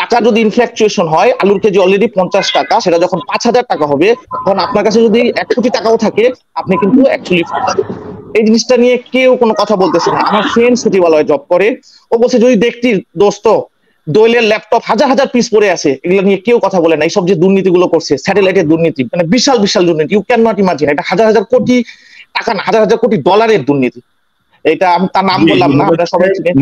টাকা যদি ইনফ্ল্যাকচুয়েশন হয়, আলুর কেজি অলরেডি 50 টাকা, সেটা যখন 5000 টাকা হবে, তখন আপনার কাছে যদি 1 কোটি টাকাও থাকে, আপনি কিন্তু অ্যাকচুয়ালি এই জিনিসটা নিয়ে কেউ কোনো কথা বলতেছে না। আমার ফ্রেন্ড সচিবালয়ে জব করে, ও বলছে যদি দেখতি দোস্ত, দোয়েলের ল্যাপটপ হাজার পিস পড়ে আছে, এগুলো নিয়ে কেউ কথা বলে না। এইসব যে দুর্নীতিগুলো করছে, স্যাটেলাইটের দুর্নীতি, মানে বিশাল দুর্নীতি, ইউ ক্যান নট ইমাজিন। এটা হাজার কোটি টাকা না, হাজার কোটি ডলারের দুর্নীতি। এটা আমি তার নাম বললাম না, আপনারা সবাই চিনেন।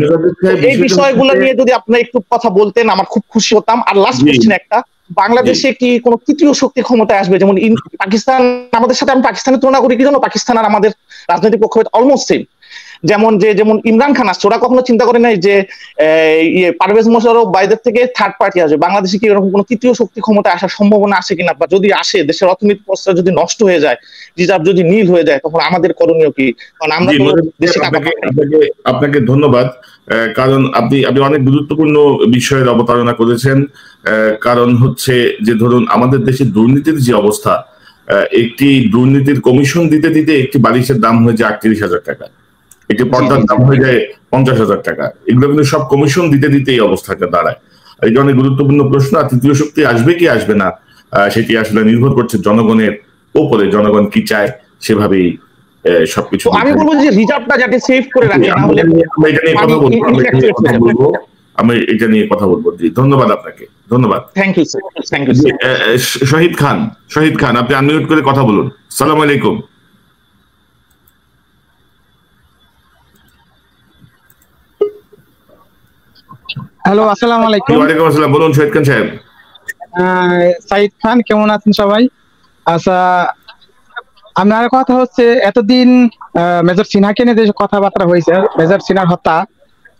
এই বিষয়গুলো নিয়ে যদি আপনারা একটু কথা বলতেন, আমার খুব খুশি হতাম। আর লাস্ট কোশ্চেন একটা, বাংলাদেশে কি কোনো তৃতীয় শক্তি ক্ষমতায় আসবে? যেমন পাকিস্তান আমাদের সাথে, আমি পাকিস্তানের তুলনা করি কি জন্য, পাকিস্তান আর আমাদের রাজনৈতিক পক্ষ অলমোস্ট সেম। যেমন ইমরান খান আসছে, ওরা কখনো চিন্তা করে নাই যে পারভেজ মোশাররফ বাইরের থেকে থার্ড পার্টি আসবে। বাংলাদেশে কি এরকম কোনো তৃতীয় শক্তি ক্ষমতায় আসার সম্ভাবনা আছে কিনা, বা যদি আসে, দেশের অর্থনৈতিক অবস্থা যদি নষ্ট হয়ে যায়, রিজার্ভ যদি নীল হয়ে যায়, তখন আমাদের করণীয় কি? কারণ আমরা তো দেশে টাকা। আপনাকে ধন্যবাদ, কারণ আপনি অনেক গুরুত্বপূর্ণ বিষয়ের অবতারণা করেছেন। কারণ হচ্ছে যে ধরুন আমাদের দেশের দুর্নীতির যে অবস্থা, একটি দুর্নীতির কমিশন দিতে দিতে একটি বালিশের দাম হয়ে যায় 38,000 টাকা, একটি পর্দার দাম হয়ে যায় 50,000 টাকা। এগুলো কিন্তু সব কমিশন দিতে দিতে এই অবস্থাটা দাঁড়ায়। এটা অনেক গুরুত্বপূর্ণ প্রশ্ন। আর তৃতীয় শক্তি আসবে কি আসবে না, সেটি আসলে নির্ভর করছে জনগণের উপরে। জনগণ কি চায় সেভাবেই সবকিছু। আমি বলবো যে রিজার্ভটা যাতে সেভ করে রাখে, না হলে আমি এটা নিয়ে কথা বলবো। জি, ধন্যবাদ আপনাকে, ধন্যবাদ। Thank you sir, thank you. Shahid Khan, আপনি আনমিউট করে কথা বলুন। আসসালামু আলাইকুম। হ্যালো, আসসালামু আলাইকুম। ওয়ালাইকুম আসসালাম, বলুন শহীদ খান সাহেব। সাইদ খান, কেমন আছেন সবাই? আচ্ছা, আপনার কথা হচ্ছে এতদিন মেজর সিনহাকে নিয়ে যে কথাবার্তা হয়েছে, মেজর সিনহার হত্যা,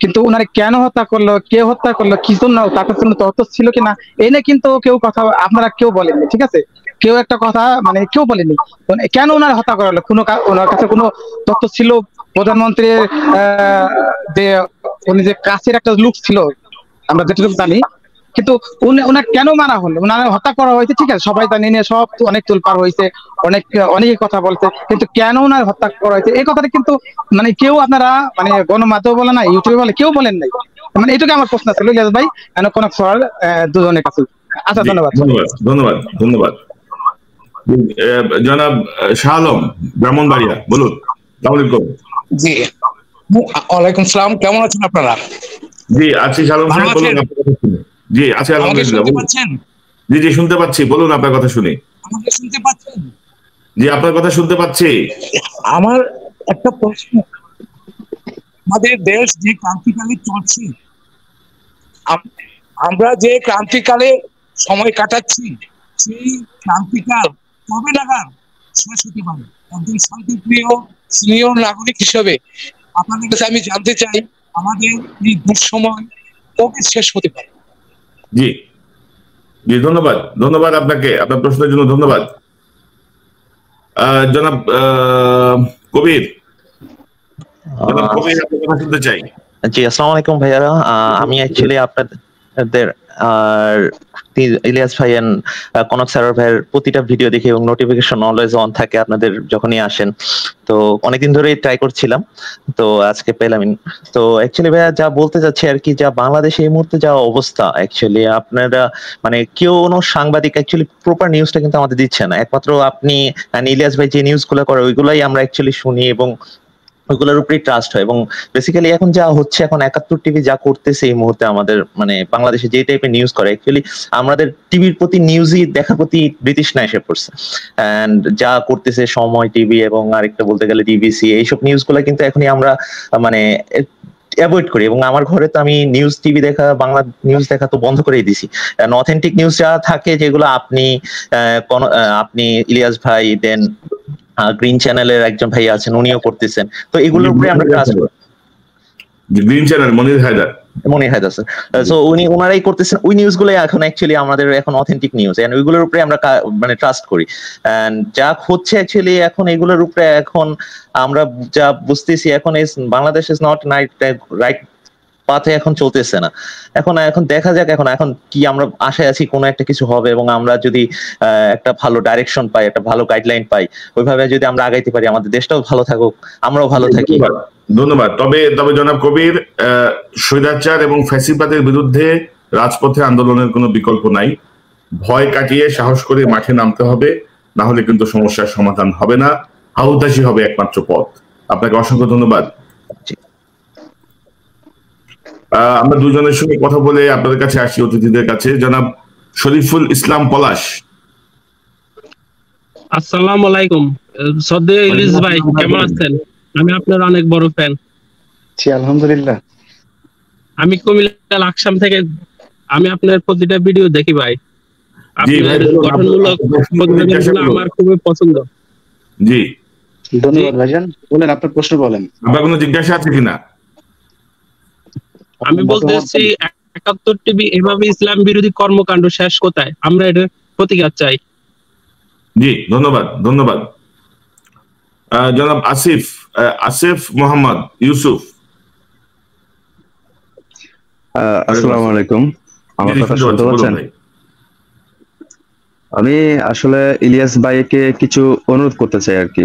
কিন্তু উনারে কেন হত্যা করলো, কে হত্যা করলো, কি জন্য, তার কাছে কোনো তথ্য ছিল কিনা, এই নিয়ে কিন্তু কেউ কথা আপনারা কেউ বলেননি, ঠিক আছে? কেউ একটা কথা মানে কেউ বলেনি কেন ওনার হত্যা করা হলো। ওনার কাছে কোনো তথ্য ছিল? প্রধানমন্ত্রীর যে উনি যে কাছের একটা লোক ছিল আমরা যেটুকু জানি, কিন্তু ওনার কেন মারা হলো, ওনার হত্যা করা হয়েছে, ঠিক আছে, সবাই জানি নিয়ে সব অনেক তোলপার হয়েছে, অনেকে কথা বলছে, কিন্তু কেন ওনার হত্যা করা হয়েছে এই কথাটা কিন্তু মানে কেউ আপনারা মানে গণমাধ্যম বলে না, ইউটিউবে বলে, কেউ বলেন নাই। মানে এটুকু আমার প্রশ্ন ছিল ইলিয়াস ভাই, কোন সওয়াল দুজনের কাছে। আচ্ছা, ধন্যবাদ ধন্যবাদ ধন্যবাদ। জনাব শাহ আলম ব্রাহ্মণবাড়িয়া, বলুন। আসসালামু আলাইকুম। জি, ওয়ালাইকুম সালাম। কেমন আছেন আপনারা? জি আছি সালাম সাহেব, বলুন আপনার কথা শুনে। জি আছি আলহামদুলিল্লাহ। জি জি শুনতে পাচ্ছি, বলুন আপনার কথা শুনে। আমাকে শুনতে পাচ্ছেন? জি আপনার কথা শুনতে পাচ্ছি। আমার একটা প্রশ্ন, আমাদের দেশ যে ক্রান্তিকালে চলছে, আমরা যে ক্রান্তিকালে সময় কাটাচ্ছি, সেই ক্রান্তিকাল কবে নাগাদ শেষ হতে পারে? একজন শান্তিপ্রিয় সিনিয়র নাগরিক হিসেবে আপনাদের কাছে আমি জানতে চাই, আমাদের এই দুঃসময় কবে শেষ হতে পারে? জি জি ধন্যবাদ আপনাকে, আপনার প্রশ্নের জন্য ধন্যবাদ। জনাব কবির, আপনার কথা শুনতে চাই। জি, আসসালামু আলাইকুম ভাইয়ারা। আমি অ্যাকচুয়ালি আপনাদের ইলিয়াস ভাই এন্ড কনক স্যার ভাইয়ের প্রতিটা ভিডিও দেখি এবং নোটিফিকেশন অলওয়েজ অন থাকে আপনাদের যখনই আসেন। তো অনেকদিন ধরেই ট্রাই করছিলাম, তো আজকে পেলাম। তো অ্যাকচুয়ালি ভাইয়া যা বলতে চাচ্ছি আর কি, যা বাংলাদেশে এই মুহূর্তে যা অবস্থা, অ্যাকচুয়ালি আপনারা মানে কোনো সাংবাদিক অ্যাকচুয়ালি প্রপার নিউজটা কিন্তু আমাদের দিচ্ছে না। একমাত্র আপনি ইলিয়াস ভাই যে নিউজগুলো করে ওইগুলাই আমরা অ্যাকচুয়ালি শুনি এবং ওইগুলোর উপরেই ট্রাস্ট হয়। এবং বেসিক্যালি এখন যা হচ্ছে, এখন 71 টিভি যা করতেছে এই মুহূর্তে আমাদের মানে বাংলাদেশে যে টাইপের নিউজ করে, অ্যাকচুয়ালি আমাদের টিভির প্রতি নিউজই দেখার প্রতি ব্রিটিশনা এসে পড়ছে। এন্ড যা করতেছে সময় টিভি এবং আরেকটা বলতে গেলে ডিবিসি, এইসব নিউজগুলো কিন্তু এখনই আমরা মানে অ্যাভয়েড করি। এবং আমার ঘরে তো আমি নিউজ টিভি দেখা, বাংলা নিউজ দেখা তো বন্ধ করেই দিছি। অথেন্টিক নিউজ যা থাকে, যেগুলো আপনি ইলিয়াস ভাই, দেন গ্রিন চ্যানেলের একজন ভাই আছেন, উনিও করতেছেন, তো এগুলোর উপরে আমরা কাজ করি। গ্রিন চ্যানেল মনির হায়দার স্যার, সো ওনারাই করতেছেন ওই নিউজগুলো। এখন অ্যাকচুয়ালি আমাদের এখন অথেন্টিক নিউজ, এন্ড ওইগুলোর উপরে আমরা মানে ট্রাস্ট করি। এন্ড যা হচ্ছে অ্যাকচুয়ালি এখন এগুলোর উপরে এখন আমরা যা বুঝতেছি, এখন বাংলাদেশ ইজ নট রাইট পাথে এখন চলতেছে না। এখন দেখা যাক এখন কি আমরা আশায় আছি কোনো একটা কিছু হবে, এবং আমরা যদি একটা ভালো ডাইরেকশন পাই, একটা ভালো গাইডলাইন পাই, ওইভাবে যদি আমরা আগাইতে পারি, আমাদের দেশটাও ভালো থাকুক, আমরাও ভালো থাকি। ধন্যবাদ। তবে জনাব কবির, স্বৈরাচার এবং ফ্যাসিবাদের বিরুদ্ধে রাজপথে আন্দোলনের কোনো বিকল্প নাই। ভয় কাটিয়ে সাহস করে মাঠে নামতে হবে, না হলে কিন্তু সমস্যার সমাধান হবে না, হাউতাশি হবে একমাত্র পথ। আপনাকে অসংখ্য ধন্যবাদ। আমরা দুজনের সঙ্গে কথা বলে আপনাদের কাছে আসি, অতিথিদের কাছে। জনাব শরীফুল ইসলাম পলাশ। আসসালামু আলাইকুম। শ্রদ্ধেয় ইলিয়াস ভাই, কেমন আছেন? আমি আপনার অনেক বড় ফ্যান। জি আলহামদুলিল্লাহ। আমি কুমিল্লা লাকসাম থেকে আমি আপনার প্রতিটা ভিডিও দেখি ভাই। আপনার গঠনমূলক প্রতিবেদনগুলো আমার খুবই পছন্দ। জি ধন্যবাদ ভাইজান। বলেন আপনার প্রশ্ন বলেন। আপনার কোনো জিজ্ঞাসা আছে কিনা? আমি বলতেছি 71 টিভি এভাবে ইসলাম বিরোধী কর্মকাণ্ড শেষ কোথায়? আমরা এটা প্রতিকার চাই। জি ধন্যবাদ। জনাব আসিফ মোহাম্মদ ইউসুফ। আসসালামু আলাইকুম। আমার কথা শুনতে পাচ্ছেন? আমি আসলে ইলিয়াস ভাইকে কিছু অনুরোধ করতে চাই আর কি।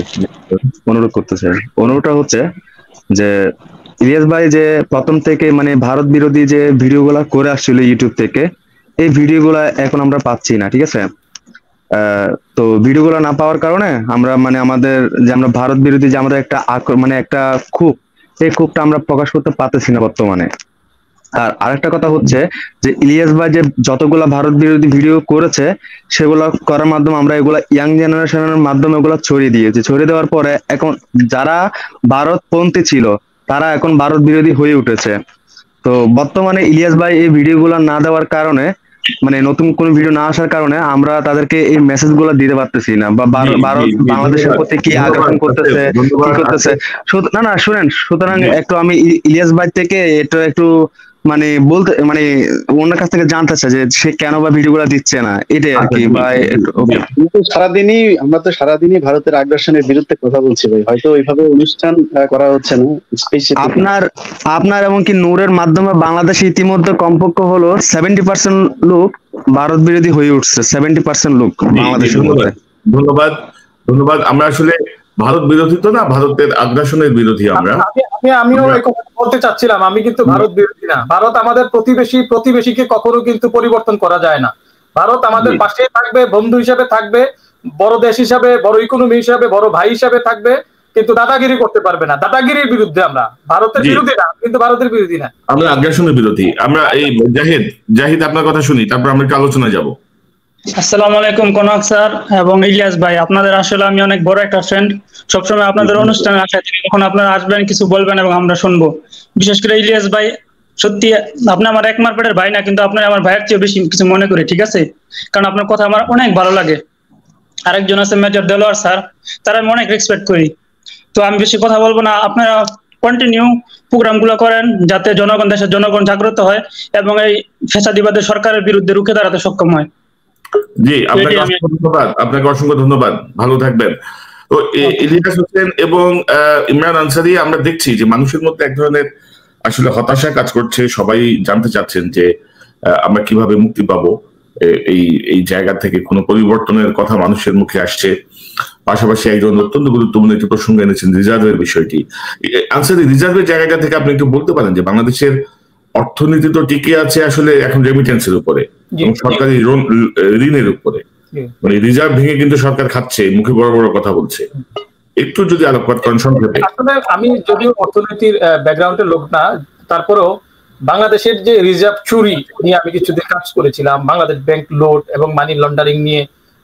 অনুরোধটা হচ্ছে যে ইলিয়াস ভাই যে প্রথম থেকে মানে ভারত বিরোধী যে ভিডিওগুলা করে আসছিল ইউটিউব থেকে, এই ভিডিওগুলা এখন আমরা পাচ্ছি না, ঠিক আছে? তো ভিডিওগুলো না পাওয়ার কারণে আমরা মানে আমাদের যে আমরা ভারত বিরোধী যে আমাদের একটা মানে একটা ক্ষোভ, সেই ক্ষোভটা আমরা প্রকাশ করতে পারতেছি না বর্তমানে। আর আরেকটা কথা হচ্ছে যে ইলিয়াস ভাই যে যতগুলা ভারত বিরোধী ভিডিও করেছে, সেগুলো করার মাধ্যমে আমরা এগুলা ইয়াং জেনারেশনের মাধ্যমে এগুলা ছড়িয়ে দিয়েছি। ছড়িয়ে দেওয়ার পরে এখন যারা ভারতপন্থী ছিল তারা এখন ভারত বিরোধী হয়ে উঠেছে। তো বর্তমানে ইলিয়াস ভাই এই ভিডিওগুলো না দেওয়ার কারণে মানে নতুন কোন ভিডিও না আসার কারণে আমরা তাদেরকে এই মেসেজ গুলো দিতে পারতেছি না, বা ভারত বাংলাদেশের প্রতি কি আগ্রাসন করতেছে, কি করতেছে। না না শুনেন, সুতরাং একটু আমি ইলিয়াস ভাই থেকে একটু মানে বলতে, মানে ওনার কাছ থেকে জানতে চাই যে সে কেন বা ভিডিও গুলা দিচ্ছে না, এটাই আর কি। ভাই আমরা তো সারাদিনই ভারতের আগ্রাসনের বিরুদ্ধে কথা বলছি ভাই, হয়তো ওইভাবে অনুষ্ঠান করা হচ্ছে না। আপনার এমনকি নূরের মাধ্যমে বাংলাদেশে ইতিমধ্যে কমপক্ষ হলো 70% লোক ভারত বিরোধী হয়ে উঠছে, 70% লোক বাংলাদেশের মধ্যে। ধন্যবাদ। আমরা আসলে ভারত বিরোধী তো না, ভারতের আগ্রাসনের বিরোধী আমরা। আমিও বলতে চাচ্ছিলাম, আমি কিন্তু ভারত বিরোধী না। ভারত আমাদের প্রতিবেশীকে কখনো কিন্তু পরিবর্তন করা যায় না। ভারত আমাদের পাশে থাকবে, বন্ধু হিসেবে থাকবে, বড় দেশ হিসাবে, বড় ইকোনমি হিসাবে, বড় ভাই হিসাবে থাকবে, কিন্তু দাদাগিরি করতে পারবে না। দাদাগিরির বিরুদ্ধে আমরা, ভারতের বিরোধী না, কিন্তু ভারতের বিরোধী না, আমরা আগ্রাসনের বিরোধী। আমরা এই জাহিদ আপনার কথা শুনি, তারপর আমরা একটু আলোচনায় যাব। আসসালামু আলাইকুম কনক স্যার এবং ইলিয়াস ভাই, আপনাদের আসলে আমি অনেক বড় একটা ফ্রেন্ড। সবসময় আপনাদের অনুষ্ঠানে আসা থেকে যখন আপনারা আসবেন কিছু বলবেন এবং আমরা শুনবো। বিশেষ করে ইলিয়াস ভাই, সত্যি আপনি আমার এক মারপেটের ভাই না, কিন্তু আপনার আমার ভাইয়ের চেয়ে বেশি কিছু মনে করি, ঠিক আছে? কারণ আপনার কথা আমার অনেক ভালো লাগে। আরেকজন আছে মেজর দেলোয়ার স্যার, তারা আমি অনেক রেসপেক্ট করি। তো আমি বেশি কথা বলবো না, আপনারা কন্টিনিউ প্রোগ্রাম গুলো করেন যাতে দেশের জনগণ জাগ্রত হয় এবং এই ফ্যাসাদিবাদের সরকারের বিরুদ্ধে রুখে দাঁড়াতে সক্ষম হয়। জি, আপনাকে অসংখ্য ধন্যবাদ, ভালো থাকবেন। তো ইলিয়াস হোসেন এবং ইমরান আনসারী, আমরা দেখছি যে মানুষের মধ্যে এক ধরনের আসলে হতাশা কাজ করছে। সবাই জানতে চাচ্ছেন যে আমরা কিভাবে মুক্তি পাবো এই জায়গা থেকে। কোনো পরিবর্তনের কথা মানুষের মুখে আসছে। পাশাপাশি একজন অত্যন্ত গুরুত্বপূর্ণ একটি প্রসঙ্গ এনেছেন, রিজার্ভের বিষয়টি। আনসারী, রিজার্ভের জায়গাটা থেকে আপনি একটু বলতে পারেন যে বাংলাদেশের অর্থনীতি তো টিকে আছে আসলে এখন রেমিটেন্সের উপরে এবং সরকারি ঋণের উপরে। মানে রিজার্ভ ভেঙে কিন্তু সরকার খাচ্ছে, মুখে বড় বড় কথা বলছে। একটু যদি আলোকপাত করেন সংক্ষেপে। আসলে আমি যদিও অর্থনীতির ব্যাকগ্রাউন্ডের লোক না, তারপরেও বাংলাদেশের যে রিজার্ভ চুরি নিয়ে আমি কিছুদিন কাজ করেছিলাম, বাংলাদেশ ব্যাংক লুট এবং মানি লন্ডারিং নিয়ে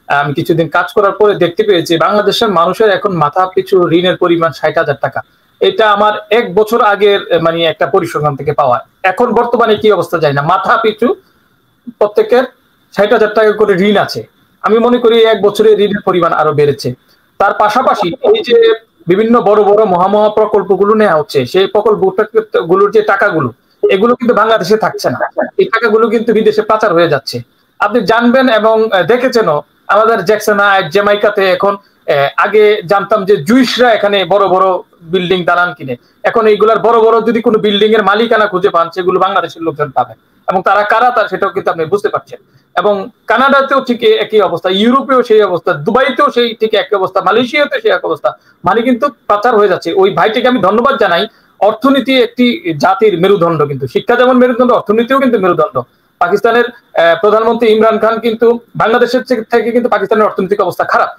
আমি কিছুদিন কাজ করার পরে দেখতে পেয়েছি বাংলাদেশের মানুষের এখন মাথা পিছু ঋণের পরিমাণ 60,000 টাকা। এটা আমার 1 বছর আগের মানে একটা পরিসংখ্যান থেকে পাওয়া। এখন বর্তমানে কি অবস্থা যায় না, মাথা পিছু প্রত্যেকের 60,000 টাকা করে ঋণ আছে। আমি মনে করি 1 বছরে ঋণের পরিমাণ আরো বেড়েছে। তার পাশাপাশি এই যে বিভিন্ন বড় বড় মহা প্রকল্পগুলো নেওয়া হচ্ছে, সেই প্রকল্পগুলোর যে টাকাগুলো, এগুলো কিন্তু বাংলাদেশে থাকছে না। এই টাকাগুলো কিন্তু বিদেশে পাচার হয়ে যাচ্ছে। আপনি জানবেন এবং দেখেছেনও, আমাদের জ্যামাইকাতে এখন, আগে জানতাম যে জুইশরা এখানে বড় বড় বিল্ডিং দালান কিনে, এখন এইগুলার বড় বড় যদি কোনো বিল্ডিং এর মালিকানা খুঁজে পান, সেগুলো বাংলাদেশের লোকজন পাবেন। এবং তারা কারা সেটাও কিন্তু আপনি বুঝতে পারছেন। এবং কানাডাতেও ঠিক একই অবস্থা, ইউরোপেও সেই অবস্থা, দুবাইতেও সেই ঠিক একই অবস্থা, মালয়েশিয়াতে সেই এক অবস্থা। মানে কিন্তু পাচার হয়ে যাচ্ছে। ওই ভাইটিকে আমি ধন্যবাদ জানাই। অর্থনীতি একটি জাতির মেরুদণ্ড, কিন্তু শিক্ষা যেমন মেরুদণ্ড, অর্থনীতিও কিন্তু মেরুদণ্ড। পাকিস্তানের প্রধানমন্ত্রী ইমরান খান কিন্তু বাংলাদেশের থেকে কিন্তু পাকিস্তানের অর্থনৈতিক অবস্থা খারাপ।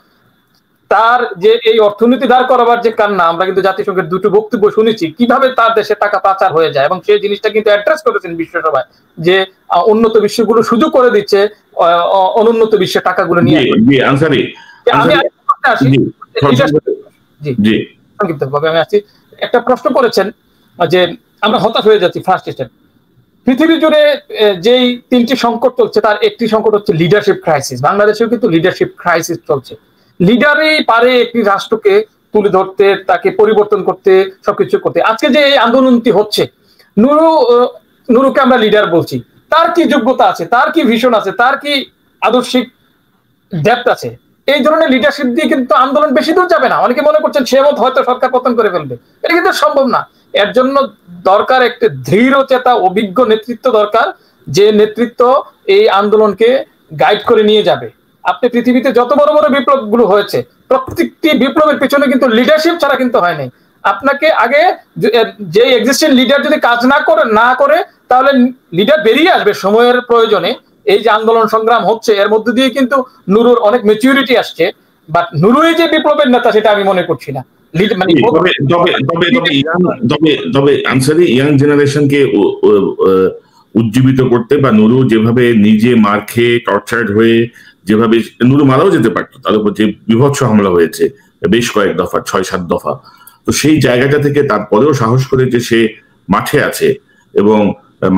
তার যে এই অর্থনীতি দাঁড় করাবার যে কান্না, আমরা কিন্তু জাতিসংঘের 2টি বক্তব্য শুনেছি কিভাবে তার দেশে টাকা পাচার হয়ে যায়, এবং সেই জিনিসটা কিন্তু অ্যাড্রেস করেছেন বিশ্বসভায় যে উন্নত বিশ্বগুলো সুযোগ করে দিচ্ছে অনুন্নত বিশ্বের টাকাগুলো নিয়ে। আমি সংক্ষিপ্তভাবে আমি আসছি। একটা প্রশ্ন করেছেন যে আমরা হতাশ হয়ে যাচ্ছি। ফার্স্ট স্টেপ, পৃথিবী জুড়ে যেই 3টি সংকট চলছে তার একটি সংকট হচ্ছে লিডারশিপ ক্রাইসিস। বাংলাদেশেও কিন্তু লিডারশিপ ক্রাইসিস চলছে। লিডারই পারে একটি রাষ্ট্রকে তুলে ধরতে, তাকে পরিবর্তন করতে, সবকিছু করতে। আজকে যে এই আন্দোলনটি হচ্ছে, নুরুকে আমরা লিডার বলছি, তার কি যোগ্যতা আছে, তার কি ভিশন আছে, তার কি আদর্শিক ডেপথ আছে? এই ধরনের লিডারশিপ দিয়ে কিন্তু আন্দোলন বেশি দূর যাবে না। অনেকে মনে করছেন সে মত হয়তো সরকার পতন করে ফেলবে, এটা কিন্তু সম্ভব না। এর জন্য দরকার একটা দৃঢ়চেতা অভিজ্ঞ নেতৃত্ব দরকার, যে নেতৃত্ব এই আন্দোলনকে গাইড করে নিয়ে যাবে। আপনি পৃথিবীতে যত বড় বড় বিপ্লব গুলো হয়েছে, প্রত্যেকটি বিপ্লবের পেছনে কিন্তু লিডারশিপ ছাড়া কিন্তু হয় নাই। আপনাকে আগে যে এক্সিস্টিং লিডার যদি কাজ না করে তাহলে লিডার বেরিয়ে আসবে সময়ের প্রয়োজনে। এই যে আন্দোলন সংগ্রাম হচ্ছে, এর মধ্যে দিয়ে কিন্তু নুরুর অনেক ম্যাচুরিটি আসছে, বাট নুরুই যে বিপ্লবের নেতা সেটা আমি মনে করছি না। তবে আনসারী ইয়াং জেনারেশনকে উজ্জীবিত করতে, বা নুরু যেভাবে নিজে মার খেয়ে টর্চার্ড হয়ে, যেভাবে নুরু মারাও যেতে পারতো, তার উপর যে বিভৎস হামলা হয়েছে বেশ কয়েক দফা, 6-7 দফা, তো সেই জায়গাটা থেকে তারপরেও সাহস করে যে সে মাঠে আছে এবং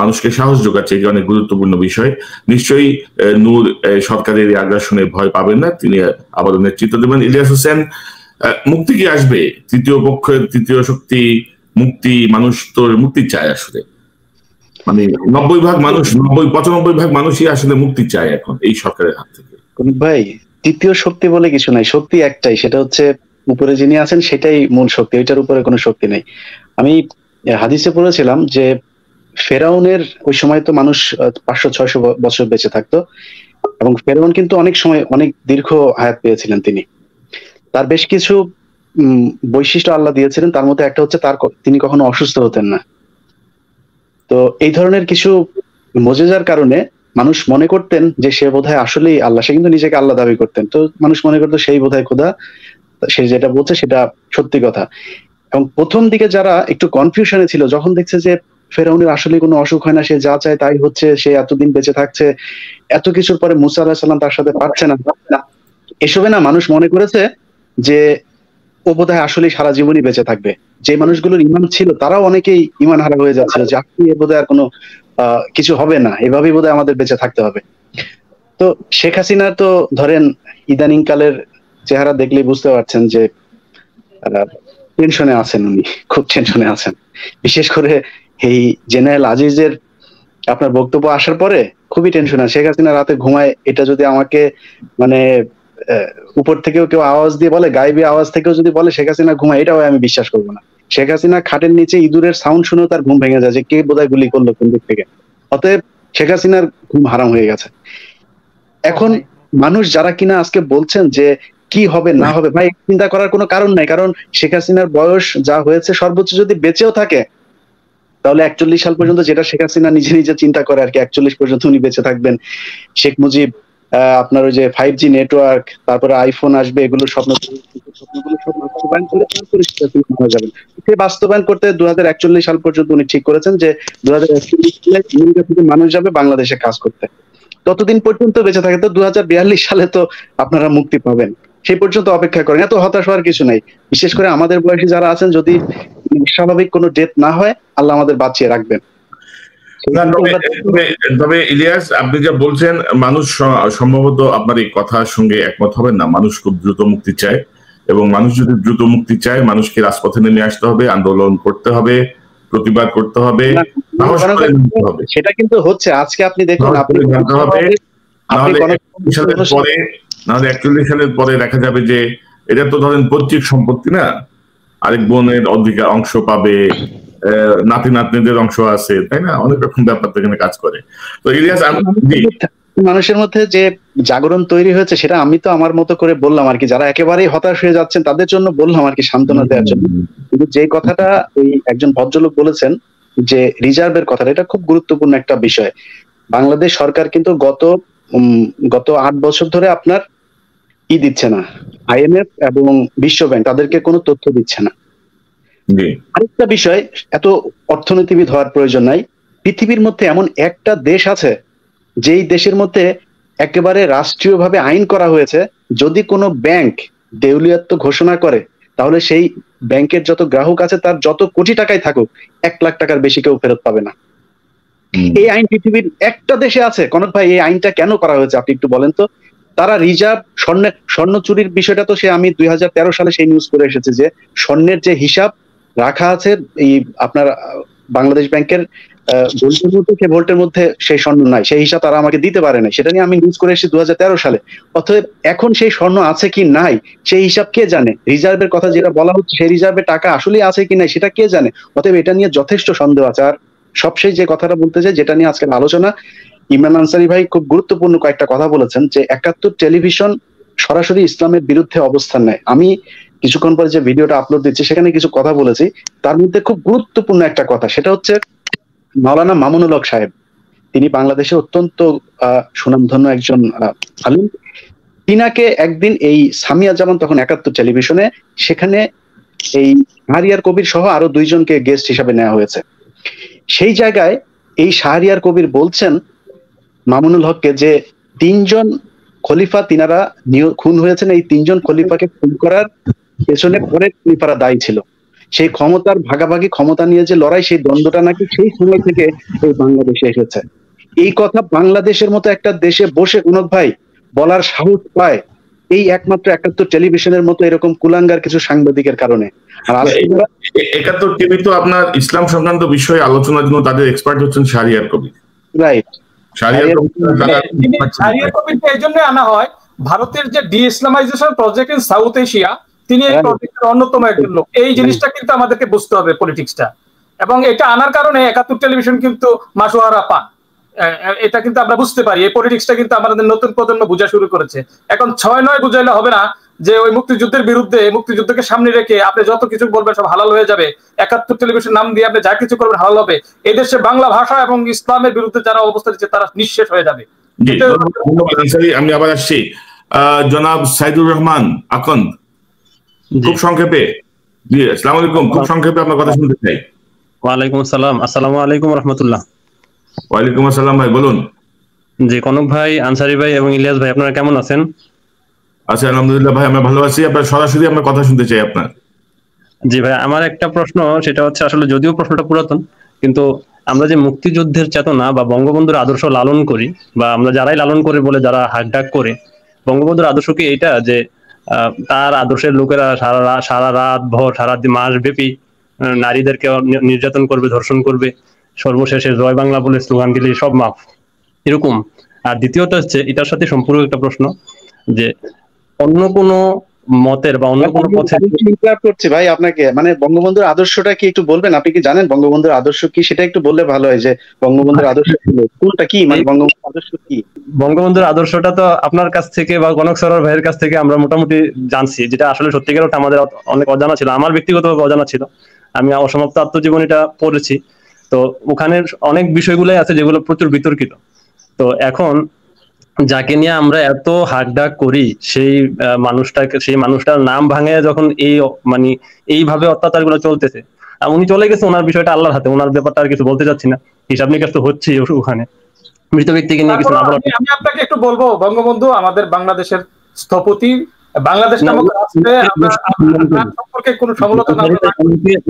মানুষকে সাহস যোগাচ্ছে, এটি অনেক গুরুত্বপূর্ণ বিষয়। নিশ্চয়ই নূর সরকারের এই আগ্রাসনে ভয় পাবেন না, তিনি আবারও নেতৃত্ব দেবেন। ইলিয়াস হোসেন, মুক্তি কি আসবে? তৃতীয় পক্ষের তৃতীয় শক্তি মুক্তি, মানুষ তো মুক্তি চায় আসলে, মানে 95% মানুষই আসলে মুক্তি চায় এখন এই সরকারের হাত থেকে। ভাই, তৃতীয় শক্তি বলে কিছু নাই, শক্তি একটাই, সেটা হচ্ছে উপরে যিনি আছেন সেটাই মূল শক্তি, ওইটার উপরে কোনো শক্তি নেই। আমি হাদিসে পড়েছিলাম যে ফেরাউনের ওই সময় তো মানুষ 500-600 বছর বেঁচে থাকতো, এবং ফেরাউন কিন্তু অনেক সময় অনেক দীর্ঘ হায়াত পেয়েছিলেন। তার বেশ কিছু বৈশিষ্ট্য আল্লাহ দিয়েছিলেন, তার মধ্যে একটা হচ্ছে তিনি কখনো অসুস্থ হতেন না। তো এই ধরনের কিছু মুজিজার কারণে মানুষ মনে করতেন যে সে বোধহয় আসলেই আল্লাহ, সে কিন্তু নিজেকে আল্লাহ দাবি করতেন, তো মানুষ মনে করতো সেই বোধহয় খোদা, সে যেটা বলছে সেটা সত্যি কথা। এবং প্রথম দিকে যারা একটু কনফিউশনে ছিল, যখন দেখছে যে ফেরাউনের আসলে কোনো অসুখ হয় না, সে যা চায় তাই হচ্ছে, সে এতদিন বেঁচে থাকছে, এত কিছুর পরে মুসা আলাইহিস সালাম তার সাথে পারছে না, এসবে না মানুষ মনে করেছে যে ও বোধহয় আসলে সারা জীবনই বেঁচে থাকবে। যে মানুষগুলোর ইমান ছিল তারাও অনেকেই ইমান হারা হয়ে যাচ্ছিল, যে আপনি বোধহয় আর কোনো কিছু হবে না, এভাবেই বোধহয় আমাদের বেঁচে থাকতে হবে। তো শেখ হাসিনা তো ধরেন ইদানিং কালের চেহারা দেখলেই বুঝতে পারছেন যে টেনশনে আছেন, উনি খুব টেনশনে আছেন। বিশেষ করে এই জেনারেল আজিজের আপনার বক্তব্য আসার পরে খুবই টেনশনে। শেখ হাসিনা রাতে ঘুমায়, এটা যদি আমাকে মানে উপর থেকেও কেউ আওয়াজ দিয়ে বলে, গায়েবী আওয়াজ থেকেও যদি বলে শেখ হাসিনা ঘুমায়, এটাও আমি বিশ্বাস করবো না। শেখ হাসিনা খাটের নিচে ইঁদুরের সাউন্ড শুনেও তার ঘুম ভেঙে যায়, যে কে বোধহয় গুলি করলো কোন দিক থেকে। অতএব শেখ হাসিনার ঘুম হারাম হয়ে গেছে। এখন মানুষ যারা কিনা আজকে বলছেন যে কি হবে না হবে, ভাই চিন্তা করার কোনো কারণ নাই, কারণ শেখ হাসিনার বয়স যা হয়েছে, সর্বোচ্চ যদি বেঁচেও থাকে তাহলে 41 সাল পর্যন্ত, যেটা শেখ হাসিনা নিজে নিজে চিন্তা করে আর কি, 41 পর্যন্ত উনি বেঁচে থাকবেন। শেখ মুজিব আপনার ওই যে 5G নেটওয়ার্ক, তারপরে আইফোন আসবে, এগুলো স্বপ্নগুলো সব বাস্তবায়ন করে তারপরে যাবেন। সে বাস্তবায়ন করতে 2041 সাল পর্যন্ত উনি ঠিক করেছেন যে 2041 সালে আমেরিকা থেকে মানুষ যাবে বাংলাদেশে কাজ করতে। ততদিন পর্যন্ত বেঁচে থাকে, তো 2042 সালে তো আপনারা মুক্তি পাবেন, সেই পর্যন্ত অপেক্ষা করেন। এত হতাশ হওয়ার কিছু নাই। বিশেষ করে আমাদের বয়সী যারা আছেন, যদি স্বাভাবিক কোনো ডেথ না হয়, আল্লাহ আমাদের বাঁচিয়ে রাখবেন। তবে ইলিয়াস, আপনি যা বলছেন, মানুষ সম্ভবত আপনার এই কথার সঙ্গে একমত হবেন না। মানুষ খুব দ্রুত মুক্তি চায়, এবং মানুষ যদি দ্রুত মুক্তি চায়, মানুষকে রাজপথে নেমে আসতে হবে, আন্দোলন করতে হবে, প্রতিবাদ করতে হবে, সেটা কিন্তু হচ্ছে। আজকে আপনি দেখুন, নাহলে 41 সালের পরে দেখা যাবে যে এটা তো ধরেন পৈতৃক সম্পত্তি না, আরেক বোনের অধিকার অংশ পাবে, নাতি নাতনিদের অংশ আছে, তাই না? অনেক রকম ব্যাপার তো এখানে কাজ করে। তো ইলিয়াস, মানুষের মধ্যে যে জাগরণ তৈরি হয়েছে, সেটা আমি তো আমার মতো করে বললাম আর কি। যারা একেবারেই হতাশ হয়ে যাচ্ছেন তাদের জন্য বললাম আর কি, সান্ত্বনা দেওয়ার জন্য। কিন্তু যে কথাটা ওই একজন ভদ্রলোক বলেছেন যে রিজার্ভের কথাটা, এটা খুব গুরুত্বপূর্ণ একটা বিষয়। বাংলাদেশ সরকার কিন্তু গত 8 বছর ধরে আপনার দিচ্ছে না, IMF এবং বিশ্ব ব্যাংক তাদেরকে কোনো তথ্য দিচ্ছে না। আরেকটা বিষয়, এত অর্থনীতিবিদ হওয়ার প্রয়োজন নাই, পৃথিবীর মধ্যে এমন একটা দেশ আছে যেই দেশের মধ্যে একেবারে রাষ্ট্রীয়ভাবে আইন করা হয়েছে, যদি কোনো ব্যাংক দেউলিয়াত্ব ঘোষণা করে, তাহলে সেই ব্যাংকের যত গ্রাহক আছে তার যত কোটি টাকাই থাকুক, 1 লাখ টাকার বেশি কেউ ফেরত পাবে না। এই আইন পৃথিবীর একটা দেশে আছে। কনক ভাই, এই আইনটা কেন করা হয়েছে আপনি একটু বলেন তো? তারা রিজার্ভ স্বর্ণ চুরির বিষয়টা তো আমি 2013 সালে সেই নিউজ করে এসেছে, যে স্বর্ণের যে হিসাব রাখা আছে এই আপনার বাংলাদেশ ব্যাংকের ভোল্টের মধ্যে, সে ভোল্টের মধ্যে সেই স্বর্ণ নাই, সেই হিসাব তারা আমাকে দিতে পারে না। সেটা নিয়ে আমি নিউজ করে এসেছি 2013 সালে। অতএব এখন সেই স্বর্ণ আছে কি নাই সেই হিসাব কে জানে? রিজার্ভের কথা যেটা বলা হচ্ছে, সেই রিজার্ভে টাকা আসলে আছে কি নাই সেটা কে জানে? অতএব এটা নিয়ে যথেষ্ট সন্দেহ আছে। আর সবশেষ যে কথাটা বলতে চাই, যেটা নিয়ে আজকের আলোচনা, ইমরান আনসারী ভাই খুব গুরুত্বপূর্ণ কয়েকটা কথা বলেছেন, যে 71 টেলিভিশন সরাসরি ইসলামের বিরুদ্ধে অবস্থান নেয়। আমি কিছুক্ষণ পরে যে ভিডিওটা আপলোড দিচ্ছি সেখানে কিছু কথা বলেছি, তার মধ্যে খুব গুরুত্বপূর্ণ একটা কথা, সেটা হচ্ছে মাওলানা মামুনুল হক সাহেব, তিনি বাংলাদেশে অত্যন্ত সুনামধন্য একজন আলিম। তিনাকে একদিন এই সামিয়া জামান, তখন 71 টেলিভিশনে, সেখানে এই শাহরিয়ার কবির সহ আরো 2 জনকে গেস্ট হিসাবে নেওয়া হয়েছে। সেই জায়গায় এই শাহরিয়ার কবির বলছেন মামুনুল হককে যে 3 জন খলিফা তিনারা খুন হয়েছেন, এই 3 জন খলিফাকে খুন করার পেছনে পরে খলিফারা দায়ী ছিল। সেই ক্ষমতার ভাগাভাগি, ক্ষমতা নিয়ে যে লড়াই, সেই দ্বন্দ্বটা নাকি সেই সময় থেকে এই বাংলাদেশে এসেছে। এই কথা বাংলাদেশের মতো একটা দেশে বসে কনক ভাই বলার সাহস পায় এই একমাত্র ৭১ টেলিভিশনের মতো এরকম কুলাঙ্গার কিছু সাংবাদিকের কারণে। আর ৭১ টিভি তো আপনার ইসলাম সংক্রান্ত বিষয়ে আলোচনার জন্য তাদের এক্সপার্ট হচ্ছেন শাহরিয়ার কবির। রাইট, শাহরিয়ার কবিরকে এই জন্য আনা হয়, ভারতের যে D Islamisation project in south Asia, তিনি এই প্রজেক্টের অন্যতম একজন লোক। এই জিনিসটা কিন্তু আমাদেরকে বুঝতে হবে, পলিটিক্সটা। এবং এটা আনার কারণে ৭১ টেলিভিশন কিন্তু মাসোহারা পান, এটা কিন্তু আমরা বুঝতে পারি। এই পলিটিক্সটা কিন্তু আমাদের নতুন প্রজন্ম বোঝা শুরু করেছে। এখন ৬-৯ বুঝাইলে হবে না যে ওই মুক্তিযুদ্ধের বিরুদ্ধে, মুক্তিযুদ্ধকে সামনে রেখে আপনি যত কিছু বলবেন সব হালাল হয়ে যাবে, ৭১ টেলিভিশন নাম দিয়ে আপনি যা কিছু করবেন হালাল হবে। এই দেশে বাংলা ভাষা এবং ইসলামের বিরুদ্ধে যারা অবস্থা দিচ্ছে তারা নিঃশেষ হয়ে যাবে। আমি আবার আসছি, জনাব সাইদুর রহমান আকন্দ, খুব সংক্ষেপে। জি, আসসালামু আলাইকুম, খুব সংক্ষেপে আপনার কথা শুনতে চাই। ওয়ালাইকুম আসসালাম। আসসালামু আলাইকুম রহমতুল্লাহ। ওয়ালাইকুম আসসালাম ভাই, বলুন। জি, কনক ভাই, আনসারি ভাই এবং ইলিয়াস ভাই, আপনারা কেমন আছেন? আচ্ছা, আলহামদুলিল্লাহ ভাই, আমরা ভালো আছি। আপনার সরাসরি আমরা কথা শুনতে চাই আপনার। জি ভাই, আমার একটা প্রশ্ন, সেটা হচ্ছে আসলে যদিও প্রশ্নটা পুরাতন, কিন্তু আমরা যে মুক্তিযুদ্ধের চেতনা বা বঙ্গবন্ধুর আদর্শ লালন করি, বা আমরা যারাই লালন করে বলে যারা হাকডাক করে, বঙ্গবন্ধুর আদর্শ কি এইটা যে তার আদর্শের লোকেরা সারা রাত ভর, সারা মাস ব্যাপী নারীদেরকে নির্যাতন করবে, ধর্ষণ করবে, সর্বশেষে জয় বাংলা বলে স্লোগান দিলে সব মাফ, এরকম? আর দ্বিতীয়টা হচ্ছে, এটার সাথে সম্পূর্ণ একটা প্রশ্ন, যে অন্য কোনো মতের বা অন্য কোনো পথে করছি ভাই আপনাকে, মানে বঙ্গবন্ধুর আদর্শটা কি একটু বলবেন? আপনি কি জানেন বঙ্গবন্ধুর আদর্শ কি? সেটা একটু বললে ভালো হয়, যে বঙ্গবন্ধুর আদর্শ কোনটা, কি মানে বঙ্গবন্ধুর আদর্শ কি? বঙ্গবন্ধুর আদর্শটা তো আপনার কাছ থেকে বা কনক সরোয়ার ভাইয়ের কাছ থেকে আমরা মোটামুটি জানছি, যেটা আসলে সত্যিকার অর্থে আমাদের অনেক অজানা ছিল, আমার ব্যক্তিগতভাবে অজানা ছিল। আমি অসমাপ্ত আত্মজীবনীটা পড়েছি, তো ওখানে অনেক বিষয়গুলোই আছে যেগুলো প্রচুর বিতর্কিত। তো এখন যাকে নিয়ে আমরা এত হাকডাক করি, সেই মানুষটার নাম ভাঙে যখন এই মানে এইভাবে অত্যাচার গুলো চলতেছে, উনি চলে গেছে, ওনার বিষয়টা আল্লাহর হাতে, ওনার ব্যাপারটা আর কিছু বলতে চাচ্ছি না, হিসাব নিকাশ তো হচ্ছেই ওখানে, মৃত ব্যক্তিকে নিয়ে কিছু না বলা। আমি আপনাকে একটু বলবো, বঙ্গবন্ধু আমাদের বাংলাদেশের স্থপতি, বাংলাদেশ নামক রাষ্ট্রে সম্পর্কে কোনো সমালোচনা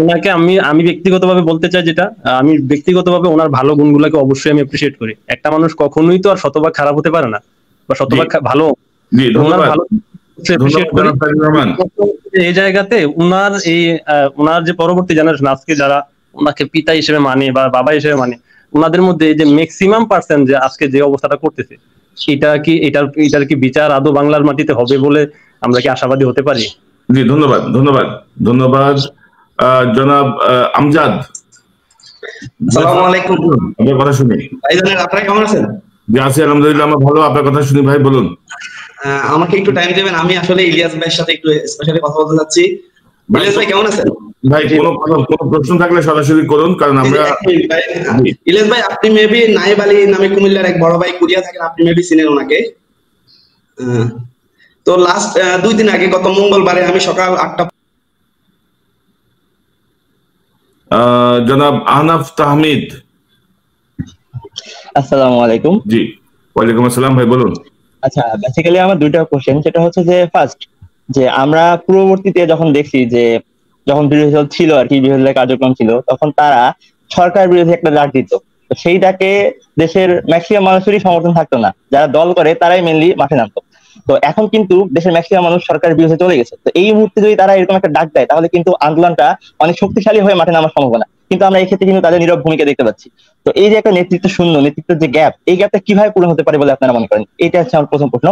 ওনাকে আমি ব্যক্তিগতভাবে বলতে চাই, যেটা আমি ব্যক্তিগতভাবে ওনার ভালো গুণগুলোকে অবশ্যই আমি অ্যাপ্রিসিয়েট করি। একটা মানুষ কখনোই তো আর শতভাগ খারাপ হতে পারে না, বা শতভাগ ভালো। এই জায়গাতে উনার যে পরবর্তী জেনারেশন আজকে যারা ওনাকে পিতা হিসেবে মানে বা বাবা হিসেবে মানে, ওনাদের মধ্যে এই যে ম্যাক্সিমাম পার্সেন্ট যে আজকে যে অবস্থাটা করতেছে, এটার কি বিচার আদৌ বাংলার মাটিতে হবে বলে আমরা কি আশাবাদী হতে পারি? জি, ধন্যবাদ ধন্যবাদ ধন্যবাদ। জনাব আমজাদ, আসসালামু আলাইকুম। আপনার কথা শুনি। ভাইজান, আপনারা কেমন আছেন? জি, আছি আলহামদুলিল্লাহ, আমরা ভালো। আপনার কথা শুনি ভাই, বলুন। আমাকে একটু টাইম দেবেন, আমি আসলে ইলিয়াস ভাইয়ের সাথে একটু স্পেশালি কথা বলতে চাচ্ছি। ইলিয়াস ভাই কেমন আছেন? ভাই, কোনো প্রশ্ন থাকলে সরাসরি করুন, কারণ আমরা ইলিয়াস ভাই, আপনি মেবি নাইব আলী নামে কুমিল্লার এক বড় ভাই কুরিয়া থাকেন, আপনি মেবি চিনেন ওনাকে। তো লাস্ট 2 দিন আগে, গত মঙ্গলবারে আমি সকাল 8টা, জনাব আহনাফ তাহমিদ। আসসালামু আলাইকুম। জি, ওয়ালাইকুম আসসালাম ভাই, বলুন। আচ্ছা, বেসিক্যালি আমার দুইটা কোশ্চেন। সেটা হচ্ছে যে ফার্স্ট, যে আমরা পূর্ববর্তীতে যখন দেখছি যে যখন বিরোধী দল ছিল আর কি, বিরোধী দলের কার্যক্রম ছিল, তখন তারা সরকার বিরোধী একটা ডাক দিত। তো সেইটাকে দেশের ম্যাক্সিমাম মানুষেরই সমর্থন থাকতো না, যারা দল করে তারাই মেনলি মাঠে নামতো। তো এখন কিন্তু দেশের ম্যাক্সিমাম মানুষ সরকারের বিরুদ্ধে চলে গেছে। তো এই মুহূর্তে যদি তারা এরকম একটা ডাক দেয়, তাহলে কিন্তু আন্দোলনটা অনেক শক্তিশালী হয়ে মাঠে নামার সম্ভাবনা। কিন্তু আমরা এই ক্ষেত্রে কিন্তু তাদের নীরব ভূমিকা দেখতে পাচ্ছি। তো এই যে একটা নেতৃত্ব শূন্য, নেতৃত্বের যে গ্যাপ, এই গ্যাপটা কিভাবে পূরণ হতে পারে বলে আপনারা মনে করেন? এটা হচ্ছে আমার প্রথম প্রশ্ন।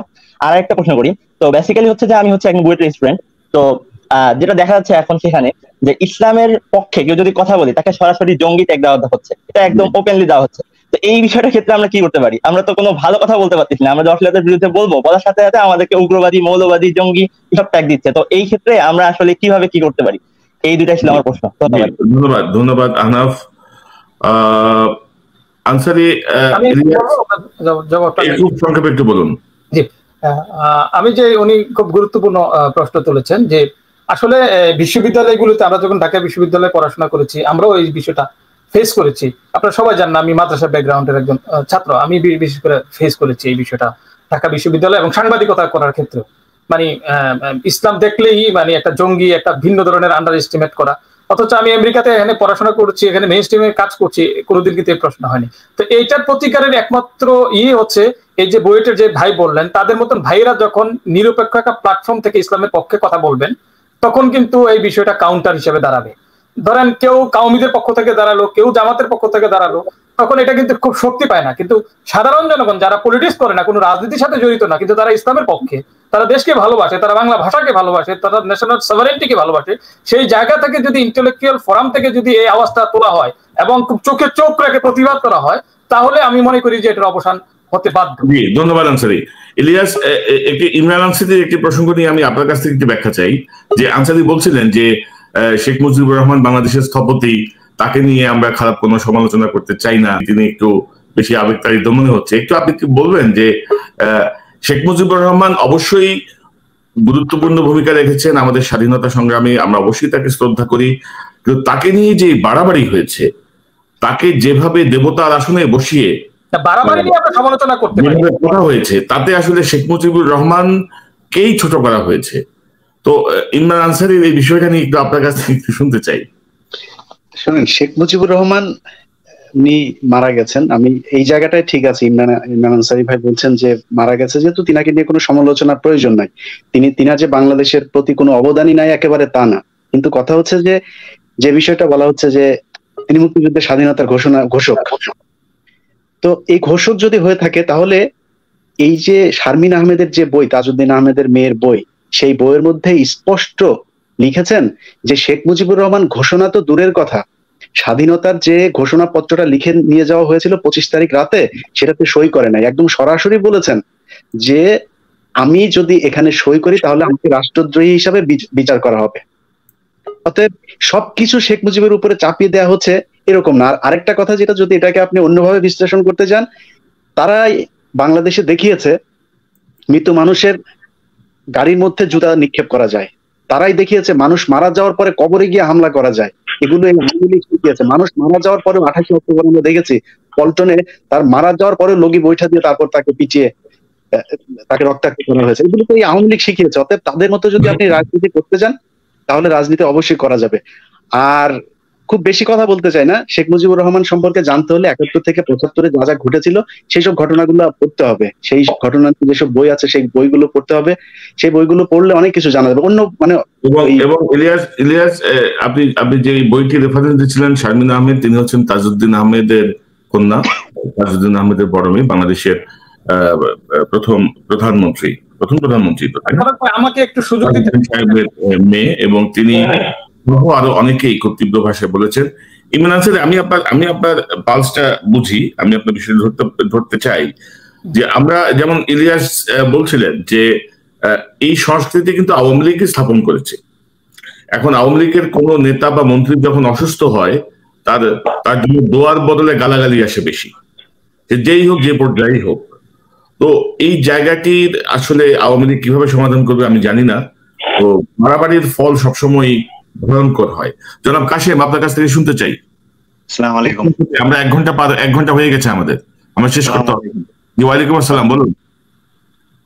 আর একটা প্রশ্ন করি, তো বেসিক্যালি হচ্ছে যে আমি হচ্ছে একজন বুয়েটের স্টুডেন্ট। তো যেটা দেখা যাচ্ছে এখন সেখানে, যে ইসলামের পক্ষে কেউ যদি কথা বলে, তাকে সরাসরি জঙ্গি ট্যাগ দেওয়া হচ্ছে, এটা একদম ওপেনলি দেওয়া হচ্ছে। তো এই বিষয়টার ক্ষেত্রে আমরা কি করতে পারি? আমরা তো কোনো ভালো কথা বলতে পারতেছি না, আমরা অশ্লীলতার বিরুদ্ধে বলার সাথে সাথে আমাদেরকে উগ্রবাদী, মৌলবাদী, জঙ্গি এসব ট্যাগ দিচ্ছে। তো এই ক্ষেত্রে আমরা আসলে কিভাবে কি করতে পারি? এই দুইটাই ছিল আমার প্রশ্ন। ধন্যবাদ ধন্যবাদ আহনাফ। আনসারি, খুব সংক্ষেপে একটু বলুন। জি, আমি যে উনি খুব গুরুত্বপূর্ণ প্রশ্ন তুলেছেন, যে আসলে বিশ্ববিদ্যালয়গুলোতে আমরা যখন ঢাকা বিশ্ববিদ্যালয়ে পড়াশোনা করেছি, আমরাও এই বিষয়টা ফেস করেছি। আপনারা সবাই জানেন আমি মাদ্রাসা ব্যাকগ্রাউন্ডের একজন ছাত্র, আমি বিশেষ করে ফেস করেছি এই বিষয়টা ঢাকা বিশ্ববিদ্যালয় এবং সাংবাদিকতা করার ক্ষেত্রে। মানে ইসলাম দেখলেই মানে একটা জঙ্গি, একটা ভিন্ন ধরনের আন্ডার এস্টিমেট করা, অথচ আমি আমেরিকাতে এখানে পড়াশোনা করছি, এখানে মেইন স্ট্রিমে কাজ করছি, কোনোদিন কিন্তু এই প্রশ্ন হয়নি। তো এইটার প্রতিকারের একমাত্র হচ্ছে এই যে বুয়েটের যে ভাই বললেন, তাদের মতন ভাইরা যখন নিরপেক্ষ একটা প্ল্যাটফর্ম থেকে ইসলামের পক্ষে কথা বলবেন, তখন কিন্তু এই বিষয়টা কাউন্টার হিসেবে দাঁড়াবে। ধরেন কেউ কাউমিদের পক্ষ থেকে দাঁড়ালো, কেউ জামাতের পক্ষ থেকে দাঁড়ালো, তখন এটা কিন্তু খুব শক্তি পায় না। কিন্তু সাধারণ জনগণ যারা পলিটিক্স করে না, কোনো রাজনীতির সাথে জড়িত না, কিন্তু তারা ইসলামের পক্ষে, তারা দেশকে ভালোবাসে, তারা বাংলা ভাষাকে ভালোবাসে, তারা ন্যাশনাল সভারেন্টিকে ভালোবাসে, সেই জায়গা থেকে যদি ইন্টেলেকচুয়াল ফোরাম থেকে যদি এই আওয়াজটা তোলা হয় এবং খুব চোখে চোখ রেখে প্রতিবাদ করা হয়, তাহলে আমি মনে করি যে এটার অবসান হতে বাধ্য। ধন্যবাদ আনসারি। ইলিয়াস, একটি ইমরান আনসারির একটি প্রসঙ্গ নিয়ে আমি আপনার কাছ থেকে একটি ব্যাখ্যা চাই। যে আনসারি বলছিলেন যে শেখ মুজিবুর রহমান বাংলাদেশের স্থপতি, তাকে নিয়ে আমরা খারাপ কোনো সমালোচনা করতে চাই না, তিনি একটু বেশি আবেগতাড়িত মনে হচ্ছে। একটু আপনি কি বলবেন যে শেখ মুজিবুর রহমান অবশ্যই গুরুত্বপূর্ণ ভূমিকা রেখেছেন আমাদের স্বাধীনতা সংগ্রামে, আমরা অবশ্যই তাকে শ্রদ্ধা করি, কিন্তু তাকে নিয়ে যে বাড়াবাড়ি হয়েছে, তাকে যেভাবে দেবতার আসনে বসিয়ে বাড়াবাড়ি নিয়ে আমরা সমালোচনা করতে পারি, কথা হয়েছে, তাতে আসলে শেখ মুজিবুর রহমানকেই ছোট করা হয়েছে। তো ইমরান আনসারির এই বিষয়টা নিয়ে একটু আপনার কাছ থেকে একটু শুনতে চাই। শুনুন, শেখ মুজিবুর রহমান উনি মারা গেছেন, আমি এই জায়গাটায় ঠিক আছে, ইমরান আনসারি ভাই বলছেন যে মারা গেছে, যেহেতু তিনাকে নিয়ে কোনো সমালোচনার প্রয়োজন নাই, তিনা যে বাংলাদেশের প্রতি কোনো অবদানই নাই একেবারে তা না। কিন্তু কথা হচ্ছে যে বিষয়টা বলা হচ্ছে যে তিনি মুক্তিযুদ্ধের স্বাধীনতার ঘোষক। তো এই ঘোষক যদি হয়ে থাকে, তাহলে এই যে শারমিন আহমেদের যে বই, তাজউদ্দিন আহমেদের মেয়ের বই, সেই বইয়ের মধ্যে স্পষ্ট লিখেছেন যে শেখ মুজিবুর রহমান ঘোষণা তো দূরের কথা, স্বাধীনতার যে ঘোষণাপত্রটা লিখে নিয়ে যাওয়া হয়েছিল 25 তারিখ রাতে, সেটাতে সই করে নাই। একদম সরাসরি বলেছেন যে আমি যদি এখানে সই করি তাহলে আমাকে রাষ্ট্রদ্রোহী হিসাবে বিচার করা হবে। অতএব সবকিছু শেখ মুজিবের উপরে চাপিয়ে দেওয়া হচ্ছে এরকম না। আর আরেকটা কথা, যেটা যদি এটাকে আপনি অন্যভাবে বিশ্লেষণ করতে যান, তারাই বাংলাদেশে দেখিয়েছে মৃত মানুষের গাড়ির মধ্যে জুতা নিক্ষেপ করা যায়, তারাই দেখিয়েছে মানুষ মারা যাওয়ার পরে কবরে গিয়ে হামলা করা যায়, এগুলো এই আওয়ামী লীগ শিখিয়েছে। মানুষ মারা যাওয়ার পরে 28 অক্টোবর আমরা দেখেছি পল্টনে তার মারা যাওয়ার পরে লগি বৈঠা দিয়ে তারপর তাকে পিটিয়ে তাকে রক্তাক্ত করা হয়েছে, এগুলো তো এই আওয়ামী লীগ শিখিয়েছে। অতএব তাদের মতো যদি আপনি রাজনীতি করতে যান, তাহলে রাজনীতি অবশ্যই করা যাবে। আর খুব বেশি কথা বলতে চাই না, শেখ মুজিবুর রহমান সম্পর্কে জানতে হলে 71 থেকে 75-এ যা যা ঘটেছিল সেই সব ঘটনাগুলো পড়তে হবে, সেই ঘটনা যেসব বই আছে সেই বইগুলো পড়তে হবে, সেই বইগুলো পড়লে অনেক কিছু জানা যাবে। অন্য মানে এবং ইলিয়াস আপনি যে বইটি রেফারেন্স দিচ্ছিলেন, শারমিন আহমেদ, তিনি হচ্ছেন তাজউদ্দিন আহমেদের কন্যা, তাজউদ্দিন আহমেদের বড় মেয়ে, বাংলাদেশের প্রথম প্রধানমন্ত্রী, আমাকে একটু সুযোগ দিতে সাহেবের মেয়ে, এবং তিনি আরো অনেকেই খুব তীব্র ভাষায় বলেছেন। ইমরান আনসারি, আমি আপনার পালসটা বুঝি, আমি আপনার বিষয়টা ধরতে চাই যে আমরা যেমন ইলিয়াস বলছিলেন যে এই সংস্কৃতি কিন্তু আওয়ামী লীগ স্থাপন করেছে। এখন আওয়ামী লীগের কোন নেতা বা মন্ত্রী যখন অসুস্থ হয়, তার জন্য দোয়ার বদলে গালাগালি আসে বেশি, যেই হোক, যে পর্যায়েই হোক। তো এই জায়গাটির আসলে আওয়ামী লীগ কিভাবে সমাধান করবে আমি জানি না। তো মারামারির ফল সবসময় ভয়ঙ্কর হয়। জনাব কাশেম, আপনার কাছ থেকে শুনতে চাই। আসসালামু আলাইকুম। আমরা 1 ঘন্টা হয়ে গেছে আমাদের, আমরা শেষ করতে হবে। ওয়ালাইকুম আসসালাম, বলুন।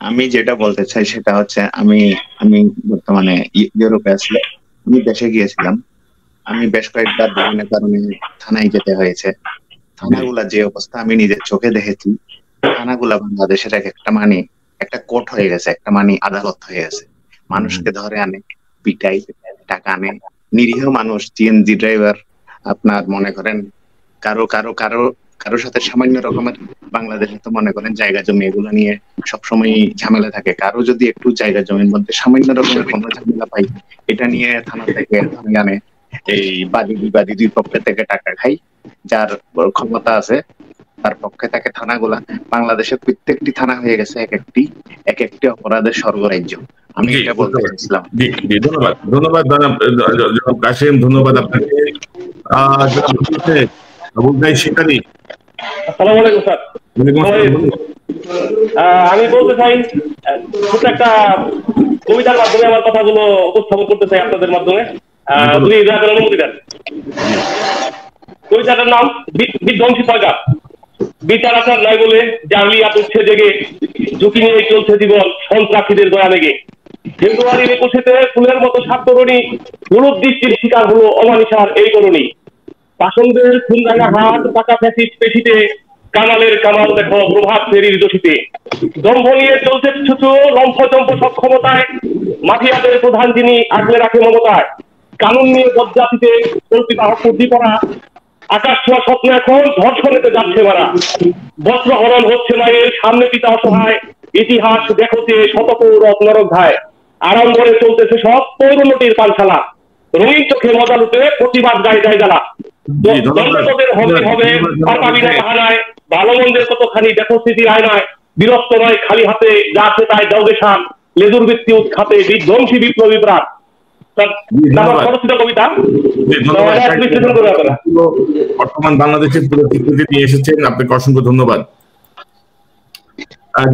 আমি যেটা বলতে চাই সেটা হচ্ছে আমি বর্তমানে ইউরোপে আছি, আমি দেশে গিয়েছিলাম, আমি বেশ কয়েকবার বিভিন্ন কারণে থানায় যেতে হয়েছে। থানাগুলা যে অবস্থা আমি নিজের চোখে দেখেছি, থানাগুলা বাংলাদেশের একটা কোর্ট হয়ে গেছে, একটা আদালত হয়ে গেছে। মানুষকে ধরে আনে, পিটাই, টাকা আনে, নিরীহ মানুষ, সিএনজি ড্রাইভার, আপনার মনে করেন কারো সাথে সামান্য রকমের, বাংলাদেশে তো মনে করেন জায়গা জমি এগুলো নিয়ে সবসময় ঝামেলা থাকে, কারো যদি একটু জায়গা জমির মধ্যে সামান্য রকমের কোনো ঝামেলা পাই, এটা নিয়ে থানা থেকে আনে, এই বিবাদী দুই পক্ষের থেকে টাকা খাই, যার ক্ষমতা আছে তার পক্ষে থাকে। থানাগুলা বাংলাদেশের প্রত্যেকটি থানা হয়ে গেছে এক একটি অপরাধের স্বর্গরাজ্য। আমি এটা বলতে চাইছিলাম। ধন্যবাদ জনাব কাশেম, ধন্যবাদ আপনাকে। আমি বলতে চাই, ছোট একটা কবিতার মাধ্যমে আমার কথাগুলো উপস্থাপন করতে চাই আপনাদের মাধ্যমে, যদি অনুমতি দেন। কবিতাটার নাম বিধ্বংসী সরকার। বিচার আচার নাই বলে জানলি আতুচ্ছে জেগে, ঝুঁকি নিয়ে চলছে জীবন সন্ত্রাসীদের দয়া লেগে। ফেব্রুয়ারির 21-তে ফুলের মতো ছাত্ররণী দুরদৃষ্টির শিকার হলো অমানিসার এই করণী। পাষণ্ডের খুনরাঙা হাত পাকা পেশিতে কামালের কামাল দেখো প্রভাত ফেরির দোষিতে। দম্ভ নিয়ে চলছে ছুচু লম্ফচম্প সক্ষমতায়, মাফিয়াদের প্রধান যিনি আগলে রাখে মমতায়। কানুন নিয়ে বজ্জাতিতে কল্পিতা অপদ্ধি করা, আকাশ ছোঁয়া স্বপ্ন এখন ধর্ষণেতে যাচ্ছে মারা। বস্ত্রহরণ হচ্ছে মায়ের সামনে পিতা অসহায়, ইতিহাস দেখতে শতকৌরব নরকধায়। আড়ম্বরে চলতেছে সব পৌরনটির পানশালা, রঙিন চোখে মজা লুটে প্রতিবাদ গায়ে যায় জ্বালা। দণ্ডপদের হবে হবে অপাবিনা বাহানায়, ভালো মন্দের কতখানি দেখো স্মৃতির আয়নায়। বিরক্ত নয় খালি হাতে, যা আছে তাই দাও দেশান, লেজুর বৃত্তি উৎখাতে বিধ্বংসী বিপ্লবী প্রাণ। কবিতা বর্তমান বাংলাদেশের পরিস্থিতি নিয়ে এসেছেন, আপনাকে অসংখ্য ধন্যবাদ।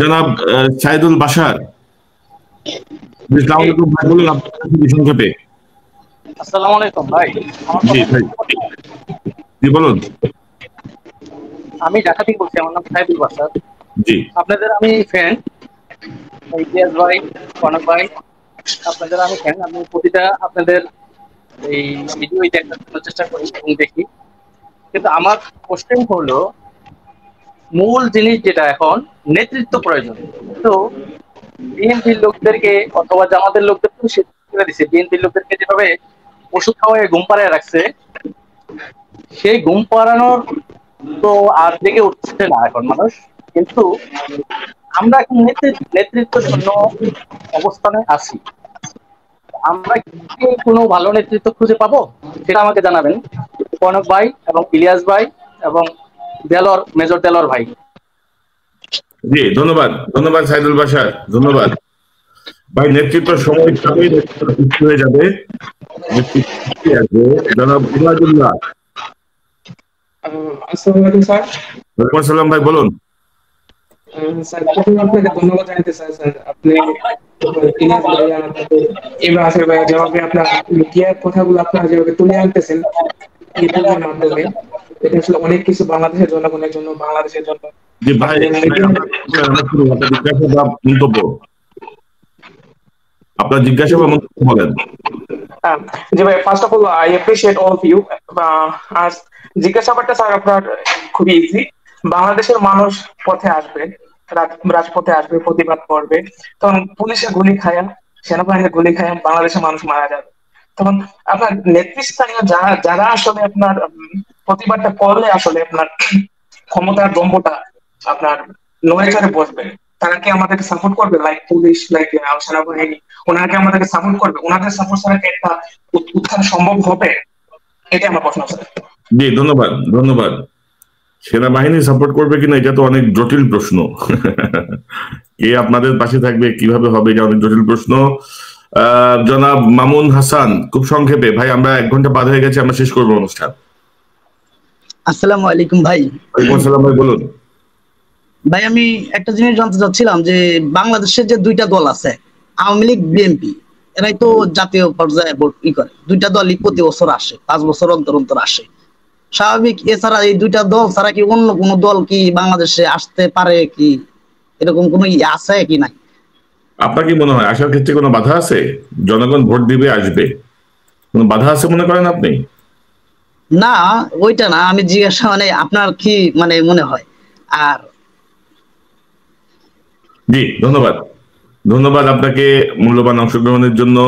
জনাব সাইদুল বাশার, বলুন আপনার সংক্ষেপে। আসসালামু আলাইকুম ভাই। জি ভাই, জি বলুন। আমি ঢাকা থেকে বলছি, আমার নাম সাইদুল বাশার। জি, আপনাদের আমি ফ্যান, ইলিয়াস ভাই, কনক ভাই, আপনাদের আমি ফ্যান। আমি প্রতিটা আপনাদের এই ভিডিও দেখার চেষ্টা করি এবং দেখি, কিন্তু আমার কোশ্চেন হলো মূল জিনিস যেটা এখন নেতৃত্ব প্রয়োজন। তো বিএনপির লোকদেরকে অথবা জামাতের লোকদেরকে করে দিচ্ছে, বিএনপির লোকদেরকে যেভাবে ওষুধ খাওয়ায় ঘুম পাড়ায় রাখছে, সেই ঘুম পাড়ানোর তো আর দিকে উঠছে না এখন মানুষ। কিন্তু আমরা এখন নেতৃত্বের জন্য অবস্থানে আছি। আমরা কি কোনো ভালো নেতৃত্ব খুঁজে পাবো সেটা আমাকে জানাবেন, কনক ভাই এবং ইলিয়াস ভাই এবং দেলোয়ার, মেজর দেলোয়ার ভাই। জি ধন্যবাদ, ধন্যবাদ সাইদুল বাশার, ধন্যবাদ ভাই। নেতৃত্ব সময় হয়ে যাবে। জনাব ইমাদুল্লাহ। আসসালামু আলাইকুম স্যার। ওয়ালাইকুম আসসালাম ভাই, বলুন। স্যার প্রথমে আপনাকে ধন্যবাদ জানাতে চাই স্যার, আপনি এবার আসলে ভাই যেভাবে আপনার মিডিয়ার কথাগুলো আপনারা যেভাবে তুলে আনতেছেন ইউটিউবের মাধ্যমে, এটা আসলে অনেক কিছু বাংলাদেশের জনগণের জন্য, বাংলাদেশের জন্য। জি ভাই, মন্তব্য, আপনার জিজ্ঞাসা মন্তব্য বলেন। জি ভাই, first of all I appreciate all of you. আর জিজ্ঞাসাবাদটা স্যার আপনার খুবই ইজি। বাংলাদেশের মানুষ পথে আসবে, রাজপথে আসবে, প্রতিবাদ করবে, তখন পুলিশের গুলি খায়, সেনাবাহিনীর গুলি খায়, বাংলাদেশের মানুষ মারা যাবে। তখন আপনার নেতৃস্থানীয় যারা আসলে আপনার প্রতিবাদটা করলে আসলে আপনার ক্ষমতার দম্ভটা আপনার নড়েচড়ে বসবে, তারা কি আমাদেরকে সাপোর্ট করবে? লাইক পুলিশ, লাইক সেনাবাহিনী, ওনারা কি আমাদেরকে সাপোর্ট করবে? ওনাদের সাপোর্ট ছাড়া কি একটা উত্থান সম্ভব হবে? এটা আমার প্রশ্ন স্যার। জি ধন্যবাদ, ধন্যবাদ। সেনাবাহিনী সাপোর্ট করবে কিনা এটা তো অনেক জটিল প্রশ্ন। কে আপনাদের পাশে থাকবে, কিভাবে হবে, এটা অনেক জটিল প্রশ্ন। জনাব মামুন হাসান, খুব সংক্ষেপে ভাই, আমরা 1 ঘন্টা বাদ হয়ে গেছে, আমরা শেষ করবো অনুষ্ঠান। আসসালামু আলাইকুম ভাই। ওয়ালাইকুম আসসালাম ভাই, বলুন। ভাই আমি একটা জিনিস জানতে চাচ্ছিলাম যে বাংলাদেশের যে 2টা দল আছে, আওয়ামী লীগ, বিএনপি, এরাই তো জাতীয় পর্যায়ে ভোট করে, 2টা দলই প্রতি বছর আসে, 5 বছর অন্তর অন্তর আসে। স্বাভাবিক, এছাড়া এই 2টা দল ছাড়া কি অন্য কোনো দল কি বাংলাদেশে আসতে পারে, কি এরকম কোনো আছে কি নাই? আপনার কি মনে হয় আসার ক্ষেত্রে কোনো বাধা আছে? জনগণ ভোট দিবে, আসবে, কোনো বাধা আছে মনে করেন আপনি? না, ওইটা না, আমি জিজ্ঞাসা মানে আপনার কি মানে মনে হয়। আর জি ধন্যবাদ, ধন্যবাদ আপনাকে মূল্যবান অংশগ্রহণের জন্য।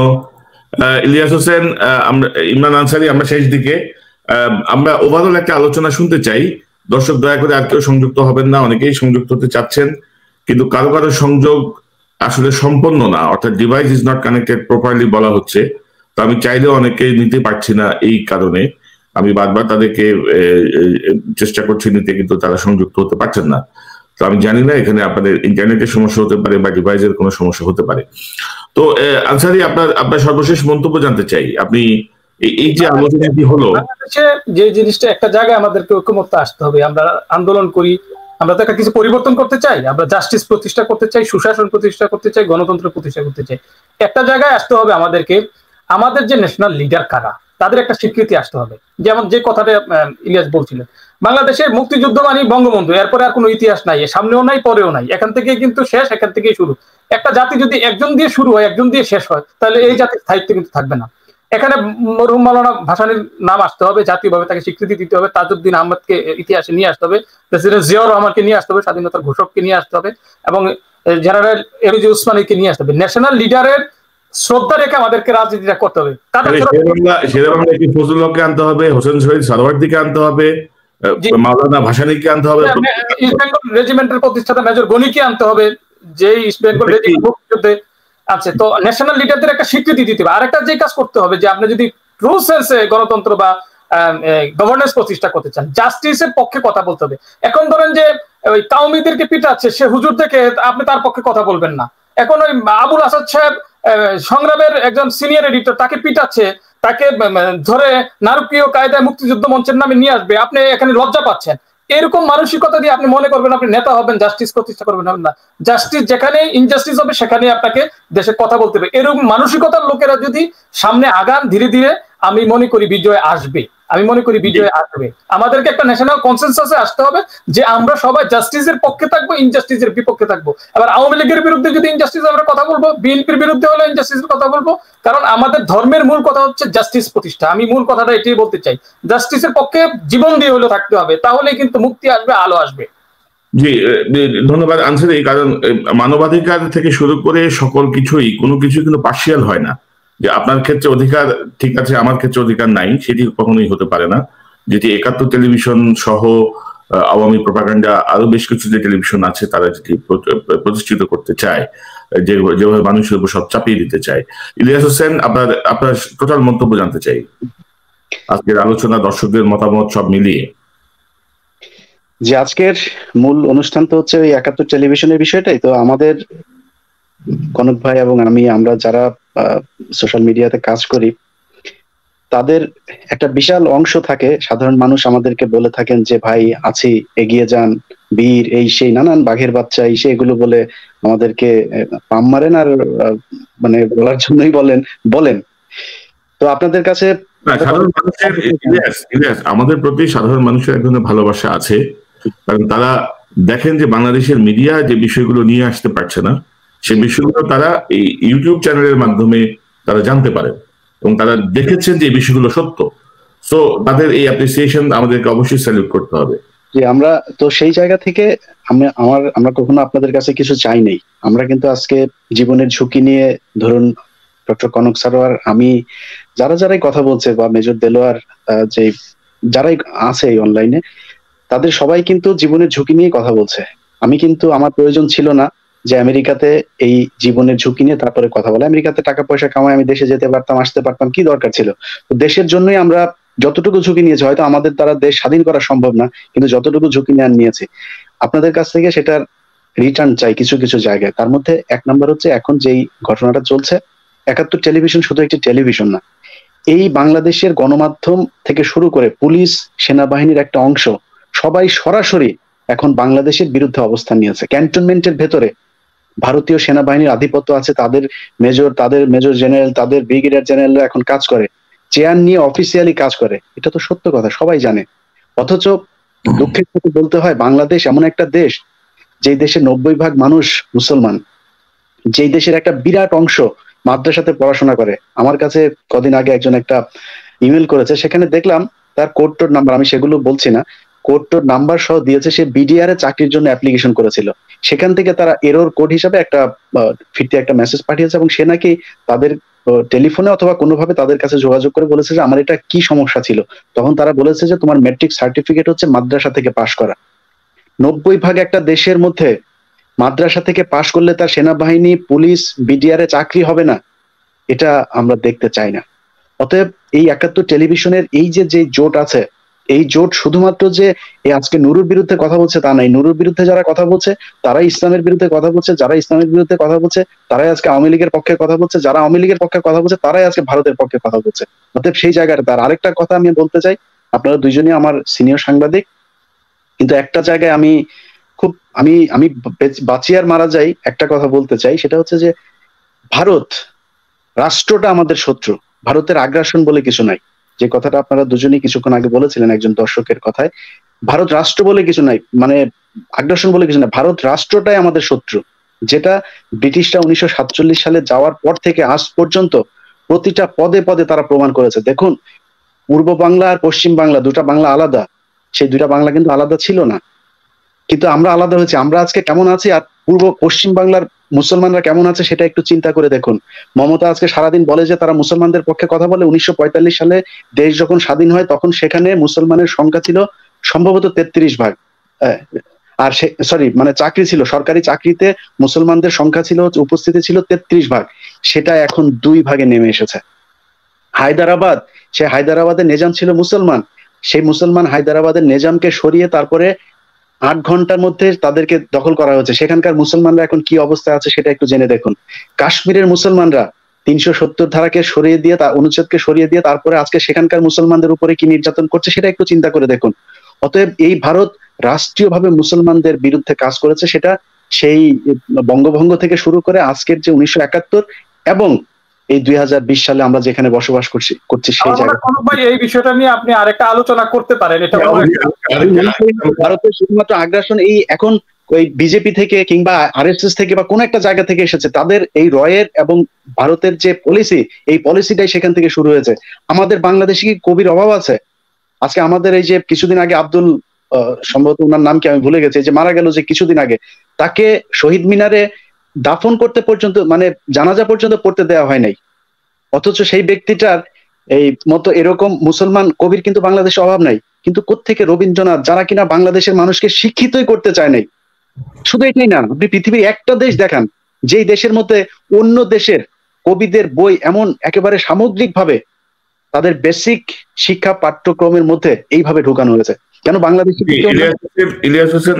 ইলিয়াস হোসেন, আমরা ইমরান আনসারী, আমরা শেষ দিকে, আমরা ওভারঅল একটা আলোচনা শুনতে চাই। দর্শক দয়া করে আর কেউ সংযুক্ত হবেন না, অনেকেই সংযুক্ত হতে চাচ্ছেন, কিন্তু কারো কারো সংযোগ আসলে সম্পন্ন না, অর্থাৎ device is not connected properly বলা হচ্ছে। তো আমি চাইলেও অনেকে নিতে পারছি না, এই কারণে আমি বারবার তাদেরকে চেষ্টা করছি নিতে, কিন্তু তারা সংযুক্ত হতে পারছেন না। তো আমি জানি না এখানে আপনাদের ইন্টারনেটের সমস্যা হতে পারে বা ডিভাইসের কোনো সমস্যা হতে পারে। তো আনসারী, আপনার সর্বশেষ মন্তব্য জানতে চাই। আপনি এই যে আলোচনাটি হলো, যে জিনিসটা একটা জায়গায় আমাদেরকে ঐক্যমত্য আসতে হবে। আমরা আন্দোলন করি, আমরা তো একটা কিছু পরিবর্তন করতে চাই, আমরা জাস্টিস প্রতিষ্ঠা করতে চাই, সুশাসন প্রতিষ্ঠা করতে চাই, গণতন্ত্র প্রতিষ্ঠা করতে চাই। একটা জায়গায় আসতে হবে আমাদেরকে, আমাদের যে ন্যাশনাল লিডার কারা তাদের একটা স্বীকৃতি আসতে হবে। যেমন যে কথাটা ইলিয়াস বলছিলেন, বাংলাদেশের মুক্তিযুদ্ধ মানে বঙ্গবন্ধু, এরপরে আর কোনো ইতিহাস নাই, সামনেও নাই পরেও নাই, এখান থেকে কিন্তু শেষ, এখান থেকেই শুরু। একটা জাতি যদি একজন দিয়ে শুরু হয়, একজন দিয়ে শেষ হয়, তাহলে এই জাতির স্থায়িত্ব কিন্তু থাকবে না। এখানে মরহুম মাওলানা ভাসানীর নাম আসতে হবে, জাতীয়ভাবে তাকে স্বীকৃতি দিতে হবে, তাজউদ্দিন আহমদকে ইতিহাসে নিয়ে আসতে হবে, প্রেসিডেন্ট জিয়াউর রহমানকে নিয়ে আসতে হবে, স্বাধীনতার ঘোষককে নিয়ে আসতে হবে, এবং জেনারেল এবিজি উসমানীকে নিয়ে আসতে হবে। ন্যাশনাল লিডারের শ্রদ্ধা রেখে আমাদেরকে রাজনীতিটা করতে হবে। শেরেবাংলা কি ফজলুল হককে আনতে হবে, হোসেন শহীদ সারওয়ার্দিকে আনতে হবে, মাওলানা ভাসানীকে আনতে হবে, ইস্ট বেঙ্গল রেজিমেন্টের প্রতিষ্ঠাতা মেজর গনিকে আনতে হবে, যে ইস্ট বেঙ্গল রেজিমেন্ট মুক্তিযুদ্ধে আছে। তো ন্যাশনাল লিডারদের একটা স্বীকৃতি দিতে হবে। আরেকটা যে কাজ করতে হবে, যে আপনি যদি ট্রু সেন্সে গণতন্ত্র বা গভর্নেন্স প্রতিষ্ঠা করতে চান, জাস্টিসের পক্ষে কথা বলতে হবে। এখন ধরেন যে ওই কাউমিদেরকে পিটাচ্ছে, সে হুজুর থেকে আপনি তার পক্ষে কথা বলবেন না। এখন ওই আবুল আসাদ সাহেব সংগ্রামের একজন সিনিয়র এডিটর, তাকে পিটাচ্ছে, তাকে ধরে নারকীয় কায়দায় মুক্তিযুদ্ধ মঞ্চের নামে নিয়ে আসবে, আপনি এখানে লজ্জা পাচ্ছেন। এরকম মানসিকতা দিয়ে আপনি মনে করবেন আপনি নেতা হবেন, জাস্টিস প্রতিষ্ঠা করবেন না। জাস্টিস যেখানে ইনজাস্টিস হবে সেখানে আপনাকে দেশে কথা বলতে হবে। এরকম মানসিকতার লোকেরা যদি সামনে আগান, ধীরে ধীরে আমি মনে করি বিজয় আসবে। আমাদেরকে একটা ন্যাশনাল কনসেনসাসে আসতে হবে যে আমরা সবাই জাস্টিসের পক্ষে থাকবো, ইনজাস্টিসের বিপক্ষে থাকবো। আবার আওয়ামী লীগের বিরুদ্ধে যদি ইনজাস্টিস আমরা কথা বলবো, বিএনপির বিরুদ্ধে হলে ইনজাস্টিসের কথা বলবো, কারণ আমাদের ধর্মের মূল কথা হচ্ছে জাস্টিস প্রতিষ্ঠা। আমি মূল কথাটা এটাই বলতে চাই, জাস্টিসের পক্ষে জীবন দিয়ে হলেও থাকতে হবে, তাহলে কিন্তু মুক্তি আসবে, আলো আসবে। জি, ধন্যবাদ আনসারি। কারণ মানবাধিকার থেকে শুরু করে সকল কিছুই, কোনো কিছু কিন্তু পার্সিয়াল হয় না, যে আপনার ক্ষেত্রে অধিকার ঠিক আছে, আমার ক্ষেত্রে অধিকার নাই, সেটি কখনোই হতে পারে না। যেটি ৭১ টেলিভিশন সহ আওয়ামী প্রোপাগান্ডা আরো বেশ কিছু যে টেলিভিশন আছে, তারা যেটি প্রতিষ্ঠিত করতে চায়, যেভাবে মানুষের উপর সব চাপিয়ে দিতে চায়। ইলিয়াস হোসেন, আপনার টোটাল মন্তব্য জানতে চাই আজকের আলোচনা, দর্শকদের মতামত সব মিলিয়ে। যে আজকের মূল অনুষ্ঠান তো হচ্ছে ওই ৭১ টেলিভিশনের বিষয়টাই। তো আমাদের কনক ভাই এবং আমরা যারা সোশ্যাল মিডিয়াতে কাজ করি, তাদের একটা বিশাল অংশ থাকে, সাধারণ মানুষ আমাদেরকে বলে থাকেন যে ভাই আছি, এগিয়ে যান, বীর, এই সেই নানান বাঘের বাচ্চা, এই সেগুলো বলে আমাদেরকে পাম মারেন, আর মানে বলার জন্যই বলেন। তো আপনাদের কাছে আমাদের প্রতি সাধারণ মানুষের এক ধরনের ভালোবাসা আছে, কারণ তারা দেখেন যে বাংলাদেশের মিডিয়া যে বিষয়গুলো নিয়ে আসতে পারছে না, সেই বিষয়গুলো তারা এই ইউটিউব চ্যানেলের মাধ্যমে তারা জানতে পারেন, এবং তারা দেখেছেন যে এই বিষয়গুলো সত্য। সো তাদের এই অ্যাপ্রিসিয়েশন আমাদেরকে অবশ্যই স্যালুট করতে হবে। যে আমরা তো সেই জায়গা থেকে আমরা কখনো আপনাদের কাছে কিছু চাই নাই। আমরা কিন্তু আজকে জীবনের ঝুঁকি নিয়ে, ধরুন ডক্টর কনক সারোয়ার, আমি যারাই কথা বলছে, বা মেজর দেলোয়ার, যে যারাই আছে এই অনলাইনে, তাদের সবাই কিন্তু জীবনের ঝুঁকি নিয়ে কথা বলছে। আমি কিন্তু, আমার প্রয়োজন ছিল না যে আমেরিকাতে এই জীবনের ঝুঁকি নিয়ে তারপরে কথা বলে। আমেরিকাতে টাকা পয়সা কামাই, আমি দেশে যেতে পারতাম, আসতে পারতাম, কি দরকার ছিল? তো দেশের জন্যই আমরা যতটুকু ঝুঁকি নিয়েছি, হয়তো আমাদের দ্বারা দেশ স্বাধীন করা সম্ভব না, কিন্তু যতটুকু ঝুঁকি নিয়েছি, আপনাদের কাছ থেকে সেটার রিটার্ন চাই কিছু কিছু জায়গায়। তার মধ্যে ১ নম্বর হচ্ছে, এখন যেই ঘটনাটা চলছে, ৭১ টেলিভিশন শুধু একটি টেলিভিশন না, এই বাংলাদেশের গণমাধ্যম থেকে শুরু করে পুলিশ, সেনাবাহিনীর একটা অংশ, সবাই সরাসরি এখন বাংলাদেশের বিরুদ্ধে অবস্থান নিয়েছে। ক্যান্টনমেন্টের ভেতরে ভারতীয় সেনাবাহিনীর আধিপত্য আছে, তাদের মেজর জেনারেল, তাদের ব্রিগেডিয়ার জেনারেলরা এখন কাজ করে, চেয়ার নিয়ে অফিসিয়ালি কাজ করে। এটা তো সত্য কথা, সবাই জানে। অথচ দুঃখের সাথে বলতে হয়, বাংলাদেশ এমন একটা দেশ, যেই দেশের ৯০% মানুষ মুসলমান, যেই দেশের একটা বিরাট অংশ মাদ্রাসাতে পড়াশোনা করে। আমার কাছে কদিন আগে একজন একটা ইমেল করেছে, সেখানে দেখলাম তার কোড টোড নাম্বার, আমি সেগুলো বলছি না, কোড টোড নাম্বার সহ দিয়েছে, সে বিডিআর এ চাকরির জন্য অ্যাপ্লিকেশন করেছিল। সেখান থেকে তারা এরর কোড হিসাবে একটা ফিরতি একটা মেসেজ পাঠিয়েছে, এবং সে নাকি তাদের টেলিফোনে অথবা কোনোভাবে তাদের কাছে যোগাযোগ করে বলেছে যে আমার এটা কি সমস্যা ছিল। তখন তারা বলেছে যে তোমার ম্যাট্রিক সার্টিফিকেট হচ্ছে মাদ্রাসা থেকে পাশ করা। ৯০% একটা দেশের মধ্যে মাদ্রাসা থেকে পাশ করলে তার সেনাবাহিনী, পুলিশ, বিডিআর এ চাকরি হবে না, এটা আমরা দেখতে চাই না। অতএব এই ৭১ টেলিভিশনের এই যে জোট আছে, এই জোট শুধুমাত্র যে আজকে নুরুর বিরুদ্ধে কথা বলছে তা নাই। নুরুর বিরুদ্ধে যারা কথা বলছে তারাই ইসলামের বিরুদ্ধে কথা বলছে, যারা ইসলামের বিরুদ্ধে কথা বলছে তারাই আজকে আওয়ামী লীগের পক্ষে কথা বলছে, যারা আওয়ামী লীগের পক্ষে কথা বলছে তারাই আজকে ভারতের পক্ষে কথা বলছে। অতএব সেই জায়গাটা। তার আরেকটা কথা আমি বলতে চাই, আপনারা দুইজনই আমার সিনিয়র সাংবাদিক, কিন্তু একটা জায়গায় আমি বাঁচি আর মারা যাই, একটা কথা বলতে চাই, সেটা হচ্ছে যে ভারত রাষ্ট্রটা আমাদের শত্রু, ভারতের আগ্রাসন বলে কিছু নাই। যে কথাটা আপনারা দুজনেই কিছুক্ষণ আগে বলেছিলেন একজন দর্শকের কথায়, ভারত রাষ্ট্র বলে কিছু নাই, মানে আগ্রাসন বলে কিছু নাই, ভারত রাষ্ট্রটাই আমাদের শত্রু, যেটা ব্রিটিশরা 1947 সালে যাওয়ার পর থেকে আজ পর্যন্ত প্রতিটা পদে পদে তারা প্রমাণ করেছে। দেখুন, পূর্ব বাংলা আর পশ্চিম বাংলা দুটা বাংলা আলাদা, সেই দুইটা বাংলা কিন্তু আলাদা ছিল না, কিন্তু আমরা আলাদা হয়েছি। আমরা আজকে কেমন আছি আর পশ্চিম বাংলার মুসলমানরা কেমন আছে সেটা একটু চিন্তা করে দেখুন। মমতা আজকে সারাদিন বলে যে তারা মুসলমানদের পক্ষে কথা বলে। 1945 সালে দেশ যখন স্বাধীন হয় তখন সেখানে মুসলমানের সংখ্যা ছিল সম্ভবত 33 ভাগ, আর মানে চাকরি ছিল, সরকারি চাকরিতে মুসলমানদের সংখ্যা ছিল, উপস্থিতি ছিল 33 ভাগ, সেটা এখন 2 ভাগে নেমে এসেছে। হায়দ্রাবাদ, সে হায়দ্রাবাদের নিজাম ছিল মুসলমান, সেই মুসলমান হায়দ্রাবাদের নিজামকে সরিয়ে তারপরে 8 ঘন্টার মধ্যে তাদেরকে দখল করা হয়েছে। সেখানকার মুসলমানরা এখন কি অবস্থায় আছে সেটা একটু জেনে দেখুন। কাশ্মীরের মুসলমানরা 370 ধারাকে সরিয়ে দিয়ে, অনুচ্ছেদকে সরিয়ে দিয়ে তারপরে আজকে সেখানকার মুসলমানদের উপরে কি নির্যাতন করছে সেটা একটু চিন্তা করে দেখুন। অতএব এই ভারত রাষ্ট্রীয়ভাবে মুসলমানদের বিরুদ্ধে কাজ করেছে, সেটা সেই বঙ্গভঙ্গ থেকে শুরু করে আজকের যে 1971 এবং এই 2020 সালে আমরা যেখানে বসবাস করছি সেই জায়গায় এই বিষয়টা নিয়ে আপনি আরেকটা আলোচনা করতে পারেন। এটা ভারতের শুধুমাত্র আগ্রাসন এই এখন ওই বিজেপি থেকে কিংবা আরএসএস থেকে বা কোন একটা জায়গা থেকে এসেছে, তাদের এই রয়ের এবং ভারতের যে পলিসি, এই পলিসিটাই সেখান থেকে শুরু হয়েছে। আমাদের বাংলাদেশে কি কবির অভাব আছে? আজকে আমাদের এই যে কিছুদিন আগে আব্দুল, সম্ভবত ওনার নাম কি আমি ভুলে গেছি, যে মারা গেল যে কিছুদিন আগে, তাকে শহীদ মিনারে দাফন করতে পর্যন্ত, মানে জানাজা পর্যন্ত পড়তে দেওয়া হয় নাই, অথচ সেই ব্যক্তিটার এই মতো এরকম মুসলমান কবির কিন্তু বাংলাদেশে অভাব নাই। কিন্তু কোত্থেকে রবীন্দ্রনাথ, যারা কিনা বাংলাদেশের মানুষকে শিক্ষিতই করতে চায় নাই। শুধু এটাই না, আপনি পৃথিবীর একটা দেশ দেখান যেই দেশের মধ্যে অন্য দেশের কবিদের বই এমন একেবারে সামগ্রিকভাবে তাদের বেসিক শিক্ষা পাঠ্যক্রমের মধ্যে এইভাবে ঢোকানো হয়েছে। কেন বাংলাদেশে? ইলিয়াস হোসেন,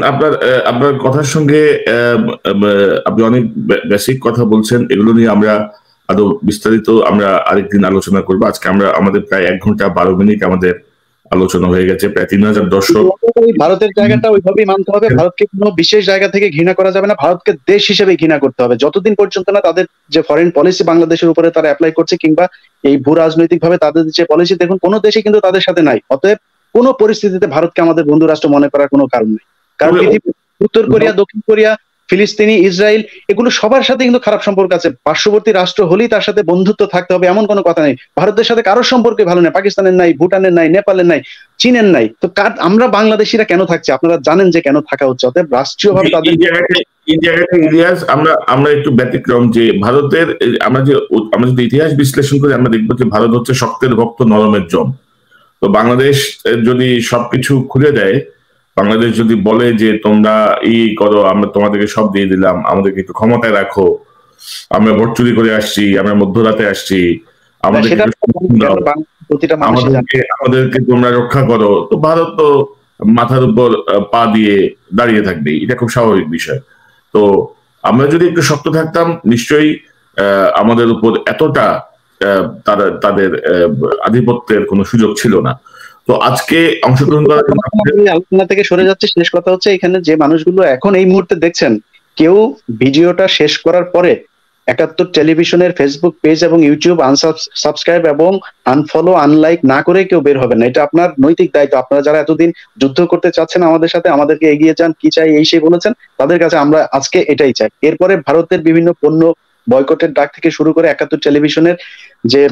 আপনার কথার সঙ্গে আপনি অনেক বেসিক কথা বলছেন, এগুলো নিয়ে আমরা আরো বিস্তারিত আমরা আরেকদিন আলোচনা করবো। আজকে আমাদের প্রায় 1 ঘন্টা 12 মিনিট আমাদের আলোচনা হয়ে গেছে, প্রায় 3000 দর্শক। ভারতের জায়গাটা ওইভাবেই মানতে হবে, ভারতকে কোনো বিশেষ জায়গা থেকে ঘৃণা করা যাবে না, ভারতকে দেশ হিসেবে ঘৃণা করতে হবে। যতদিন পর্যন্ত না তাদের যে ফরেন পলিসি বাংলাদেশের উপরে তারা অ্যাপ্লাই করছে, কিংবা এই ভূ রাজনৈতিক ভাবে তাদের যে পলিসি, দেখুন কোনো দেশে কিন্তু তাদের সাথে নাই। অতএব কোনো পরিস্থিতিতে ভারতকে আমাদের বন্ধু রাষ্ট্র মনে করার কোনো কারণ নেই। কারণ উত্তর কোরিয়া, দক্ষিণ কোরিয়া, ফিলিস্তিনি, ইসরায়েল, এগুলো সবার সাথে কিন্তু খারাপ সম্পর্ক আছে। পার্শ্ববর্তী রাষ্ট্র হলেই তার সাথে বন্ধুত্ব থাকতে হবে এমন কোনো কথা নেই। ভারতের সাথে কারোর সম্পর্কে ভালো নেই, পাকিস্তানের নাই, ভুটানের নাই, নেপালের নাই, চীনের নাই। তো আমরা বাংলাদেশিরা কেন থাকছি? আপনারা জানেন যে কেন থাকা হচ্ছে। অতএব রাষ্ট্রীয়ভাবে তাদের এই জায়গাটা ইলিয়াস, আমরা একটু ব্যতিক্রম, যে ভারতের আমরা যদি ইতিহাস বিশ্লেষণ করি আমরা দেখবো যে ভারত হচ্ছে শক্তের ভক্ত, নরমের জম। তো বাংলাদেশ যদি সবকিছু খুলে দেয়, বাংলাদেশ যদি বলে যে তোমরা করো, আমরা তোমাদেরকে সব দিয়ে দিলাম, আমাদেরকে একটু ক্ষমতায় রাখো, আমরা ভোট চুরি করে আসছি, আমরা মধ্যরাতে আসছি, আমাদেরকে তোমরা রক্ষা করো, তো ভারত তো মাথার উপর পা দিয়ে দাঁড়িয়ে থাকবে, এটা খুব স্বাভাবিক বিষয়। তো আমরা যদি একটু শক্ত থাকতাম, নিশ্চয়ই আমাদের উপর এতটা তাদের আধিপত্যের কোনো সুযোগ ছিল না। তো আজকে অংশগ্রহণ করার জন্য আলোচনা থেকে সরে যাচ্ছে। শেষ কথা হচ্ছে, এখানে যে মানুষগুলো এখন এই মুহূর্তে দেখছেন, কেউ ভিডিওটা শেষ করার পরে 71 টেলিভিশনের ফেসবুক পেজ এবং ইউটিউব আনসাবস্ক্রাইব এবং আনফলো, আনলাইক না করে কেউ বের হবে না। এটা আপনার নৈতিক দায়িত্ব। আপনারা যারা এতদিন যুদ্ধ করতে চাচ্ছেন আমাদের সাথে, আমাদেরকে এগিয়ে যান, কি চাই এই সেই বলেছেন, তাদের কাছে আমরা আজকে এটাই চাই। এরপরে ভারতের বিভিন্ন পণ্য বয়কটের ডাক থেকে শুরু করে 71 টেলিভিশনের যে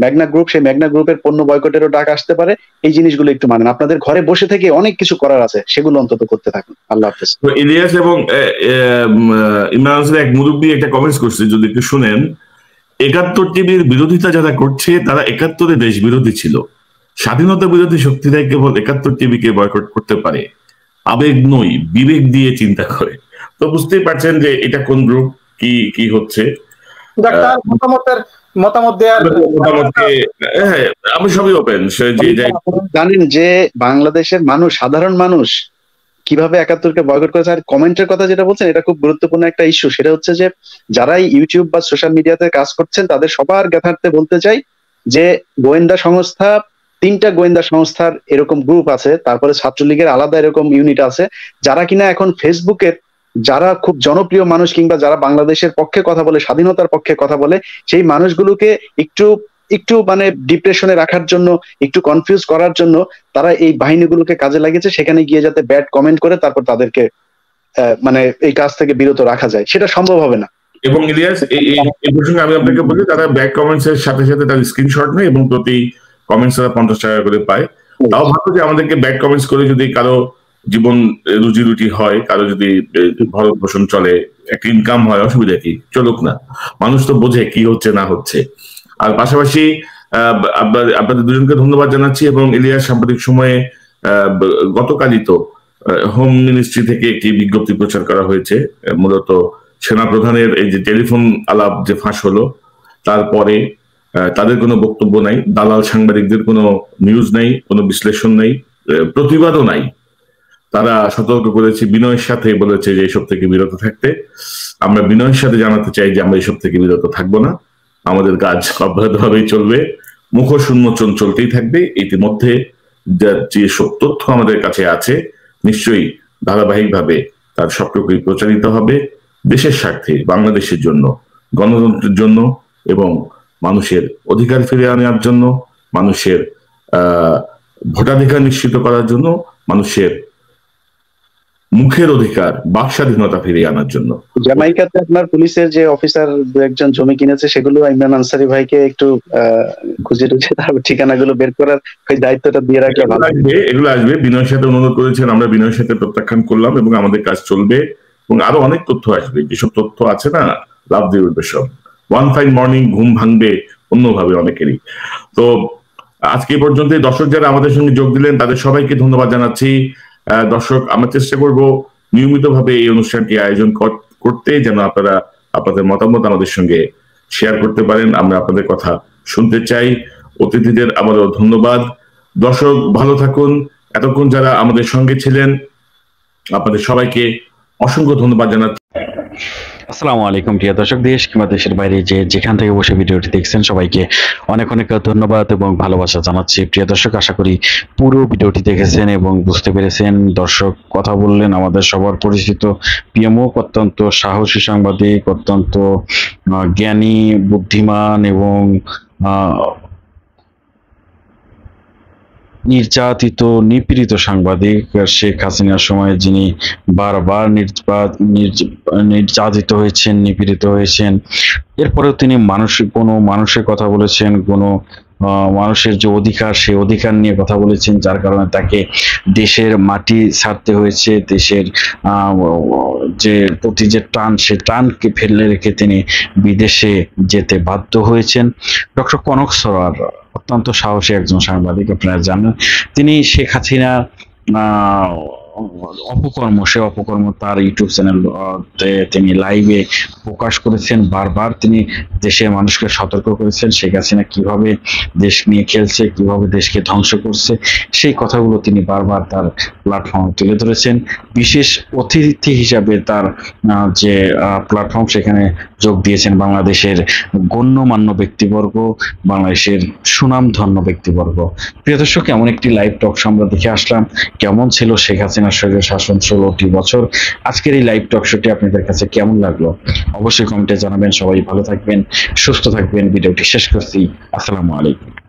মেঘনা গ্রুপ, সেই মেঘনা গ্রুপের পণ্য বয়কটেরও ডাক আসতে পারে। এই জিনিসগুলো একটু মানেন। আপনাদের ঘরে বসে থেকে অনেক কিছু করার আছে, সেগুলো অন্তত করতে থাকুন। আল্লাহ হাফেজ। ইলিয়াস এবং ইমরান হোসেন এক মুরব্বী একটা কমেন্টস করছে, যদি একটু শুনেন। 71 টিভির বিরোধিতা যারা করছে তারা 71 দেশ বিরোধী ছিল। স্বাধীনতা বিরোধী শক্তিরাই কেবল 71 টিভিকে বয়কট করতে পারে, আবেগ নয় বিবেক দিয়ে চিন্তা করে। তো বুঝতেই পারছেন যে এটা কোন গ্রুপ, কি হচ্ছে। আমি সবই ওপেন। জানেন যে বাংলাদেশের মানুষ, সাধারণ মানুষ কিভাবে 71কে বয়কট করেছে। আর কমেন্টের কথা যেটা বলছেন, এটা খুব গুরুত্বপূর্ণ একটা ইস্যু। সেটা হচ্ছে যে যারাই ইউটিউব বা সোশ্যাল মিডিয়াতে কাজ করছেন, তাদের সবার জ্ঞাতার্থে বলতে চাই যে গোয়েন্দা সংস্থা, 3টা গোয়েন্দা সংস্থার এরকম গ্রুপ আছে, তারপরে ছাত্রলীগের আলাদা এরকম ইউনিট আছে, যারা কিনা এখন ফেসবুকের যারা খুব জনপ্রিয় মানুষ কিংবা যারা বাংলাদেশের পক্ষে কথা বলে, স্বাধীনতার পক্ষে কথা বলে, সেই মানুষগুলোকে একটু একটু মানে ডিপ্রেশনে রাখার জন্য, একটু কনফিউজ করার জন্য তারা এই বাহিনীগুলোকে কাজে লাগিয়েছে, সেখানে গিয়ে যাতে ব্যাড কমেন্ট করে তারপর তাদেরকে মানে এই কাজ থেকে বিরত রাখা যায়, সেটা সম্ভব হবে না। এবং ইলিয়াস এই প্রসঙ্গে আমি আপনাকে বলি, তারা ব্যাক কমেন্টস এর সাথে সাথে তার স্ক্রিনশট নেয় এবং প্রতি কমেন্টস তারা 50 টাকা করে পায়। তাও ভালো যে আমাদেরকে ব্যাক কমেন্টস করে যদি কারো জীবন রুজি রুটি হয়, কারো যদি ভরণ পোষণ চলে, একটা ইনকাম হয়, অসুবিধা কি, চলুক না, মানুষ তো বোঝে কি হচ্ছে না হচ্ছে। আর পাশাপাশি আপনাদের দুজনকে ধন্যবাদ জানাচ্ছি। এবং ইলিয়াস সাম্প্রতিক সময়ে গতকালই তো হোম মিনিস্ট্রি থেকে একটি বিজ্ঞপ্তি প্রচার করা হয়েছে, মূলত সেনাপ্রধানের এই যে টেলিফোন আলাপ যে ফাঁস হলো, তারপরে তাদের কোনো বক্তব্য নাই, দালাল সাংবাদিকদের কোনো নিউজ নাই, কোনো বিশ্লেষণ নাই, প্রতিবাদও নাই। তারা সতর্ক করেছে, বিনয়ের সাথে বলেছে যে এইসব থেকে বিরত থাকতে। আমরা বিনয়ের সাথে জানাতে চাই যে আমরা এইসব থেকে বিরত থাকবো না, আমাদের কাজ অব্যাহতভাবেই চলবে, মুখোশ উন্মোচন চলতেই থাকবে। ইতিমধ্যে যে সব তথ্য আমাদের কাছে আছে নিশ্চয়ই ধারাবাহিকভাবে তার সবটুকুই প্রচারিত হবে, দেশের স্বার্থে, বাংলাদেশের জন্য, গণতন্ত্রের জন্য এবং মানুষের অধিকার ফিরিয়ে আনার জন্য, মানুষের ভোটাধিকার নিশ্চিত করার জন্য, মানুষের মুখের অধিকার, বাক স্বাধীনতা ফিরিয়ে আনার জন্য। জামাইকাতে আপনার পুলিশের যে অফিসার দু একজন জমি কিনেছে, সেগুলো ইমরান আনসারী ভাইকে একটু খুঁজে টুজে তারপর ঠিকানাগুলো বের করার ওই দায়িত্বটা দিয়ে রাখলে ভালো। এগুলো আসবে, বিনয়ের সাথে অনুরোধ করেছেন, আমরা বিনয়ের সাথে প্রত্যাখ্যান করলাম এবং আমাদের কাজ চলবে এবং আরো অনেক তথ্য আসবে। যেসব তথ্য আছে না, লাভ দিয়ে উঠবে সব। ওয়ান ফাইন মর্নিং ঘুম ভাঙবে অন্যভাবে অনেকেরই। তো আজকে এই পর্যন্ত দর্শক যারা আমাদের সঙ্গে যোগ দিলেন তাদের সবাইকে ধন্যবাদ জানাচ্ছি। দর্শক, আমরা চেষ্টা করব নিয়মিতভাবে এই অনুষ্ঠানটি আয়োজন করতে, যেন আপনারা আপনাদের মতামত আমাদের সঙ্গে শেয়ার করতে পারেন। আমরা আপনাদের কথা শুনতে চাই। অতিথিদের আবারও ধন্যবাদ। দর্শক ভালো থাকুন। এতক্ষণ যারা আমাদের সঙ্গে ছিলেন আপনাদের সবাইকে অসংখ্য ধন্যবাদ জানাচ্ছি। আসসালামু আলাইকুম প্রিয় দর্শক, দেশ কিংবা দেশের বাইরে যে যেখান থেকে বসে ভিডিওটি দেখছেন সবাইকে অনেক অনেক ধন্যবাদ এবং ভালোবাসা জানাচ্ছি। প্রিয় দর্শক, আশা করি পুরো ভিডিওটি দেখেছেন এবং বুঝতে পেরেছেন। দর্শক কথা বললেন আমাদের সবার পরিচিত পিএমও, অত্যন্ত সাহসী সাংবাদিক, অত্যন্ত জ্ঞানী, বুদ্ধিমান এবং নির্যাতিত নিপীড়িত সাংবাদিক শেখ হাসিনার সময়, যিনি বারবার নির্যাতিত হয়েছেন, নিপীড়িত হয়েছেন। এরপরেও তিনি কোনো মানুষের কথা বলেছেন, কোনো মানুষের যে অধিকার, সেই অধিকার নিয়ে কথা বলেছেন, যার কারণে তাকে দেশের মাটি ছাড়তে হয়েছে। দেশের যে প্রতি যে টান, সে টানকে ফেলে রেখে তিনি বিদেশে যেতে বাধ্য হয়েছেন। ডক্টর কনক সরোয়ার অত্যন্ত সাহসী একজন সাংবাদিক, আপনারা জানেন। তিনি শেখ হাসিনা অপকর্ম তার ইউটিউব চ্যানেল তিনি লাইভে প্রকাশ করেছেন। বারবার তিনি দেশের মানুষকে সতর্ক করেছেন শেখ হাসিনা কিভাবে দেশ নিয়ে খেলছে, কিভাবে দেশকে ধ্বংস করছে, সেই কথাগুলো তিনি বারবার তার প্ল্যাটফর্মে তুলে ধরেছেন। বিশেষ অতিথি হিসাবে তার যে প্ল্যাটফর্ম, সেখানে যোগ দিয়েছেন বাংলাদেশের গণ্যমান্য ব্যক্তিবর্গ, বাংলাদেশের সুনামধন্য ব্যক্তিবর্গ। প্রিয় দর্শক, এমন একটি লাইভ টক শো আমরা দেখে আসলাম। কেমন ছিল শেখ হাসিনার স্বৈর শাসন 16টি বছর? আজকের এই লাইভ টক শোটি আপনাদের কাছে কেমন লাগলো অবশ্যই কমেন্টে জানাবেন। সবাই ভালো থাকবেন, সুস্থ থাকবেন। ভিডিওটি শেষ করছি। আসসালামু আলাইকুম।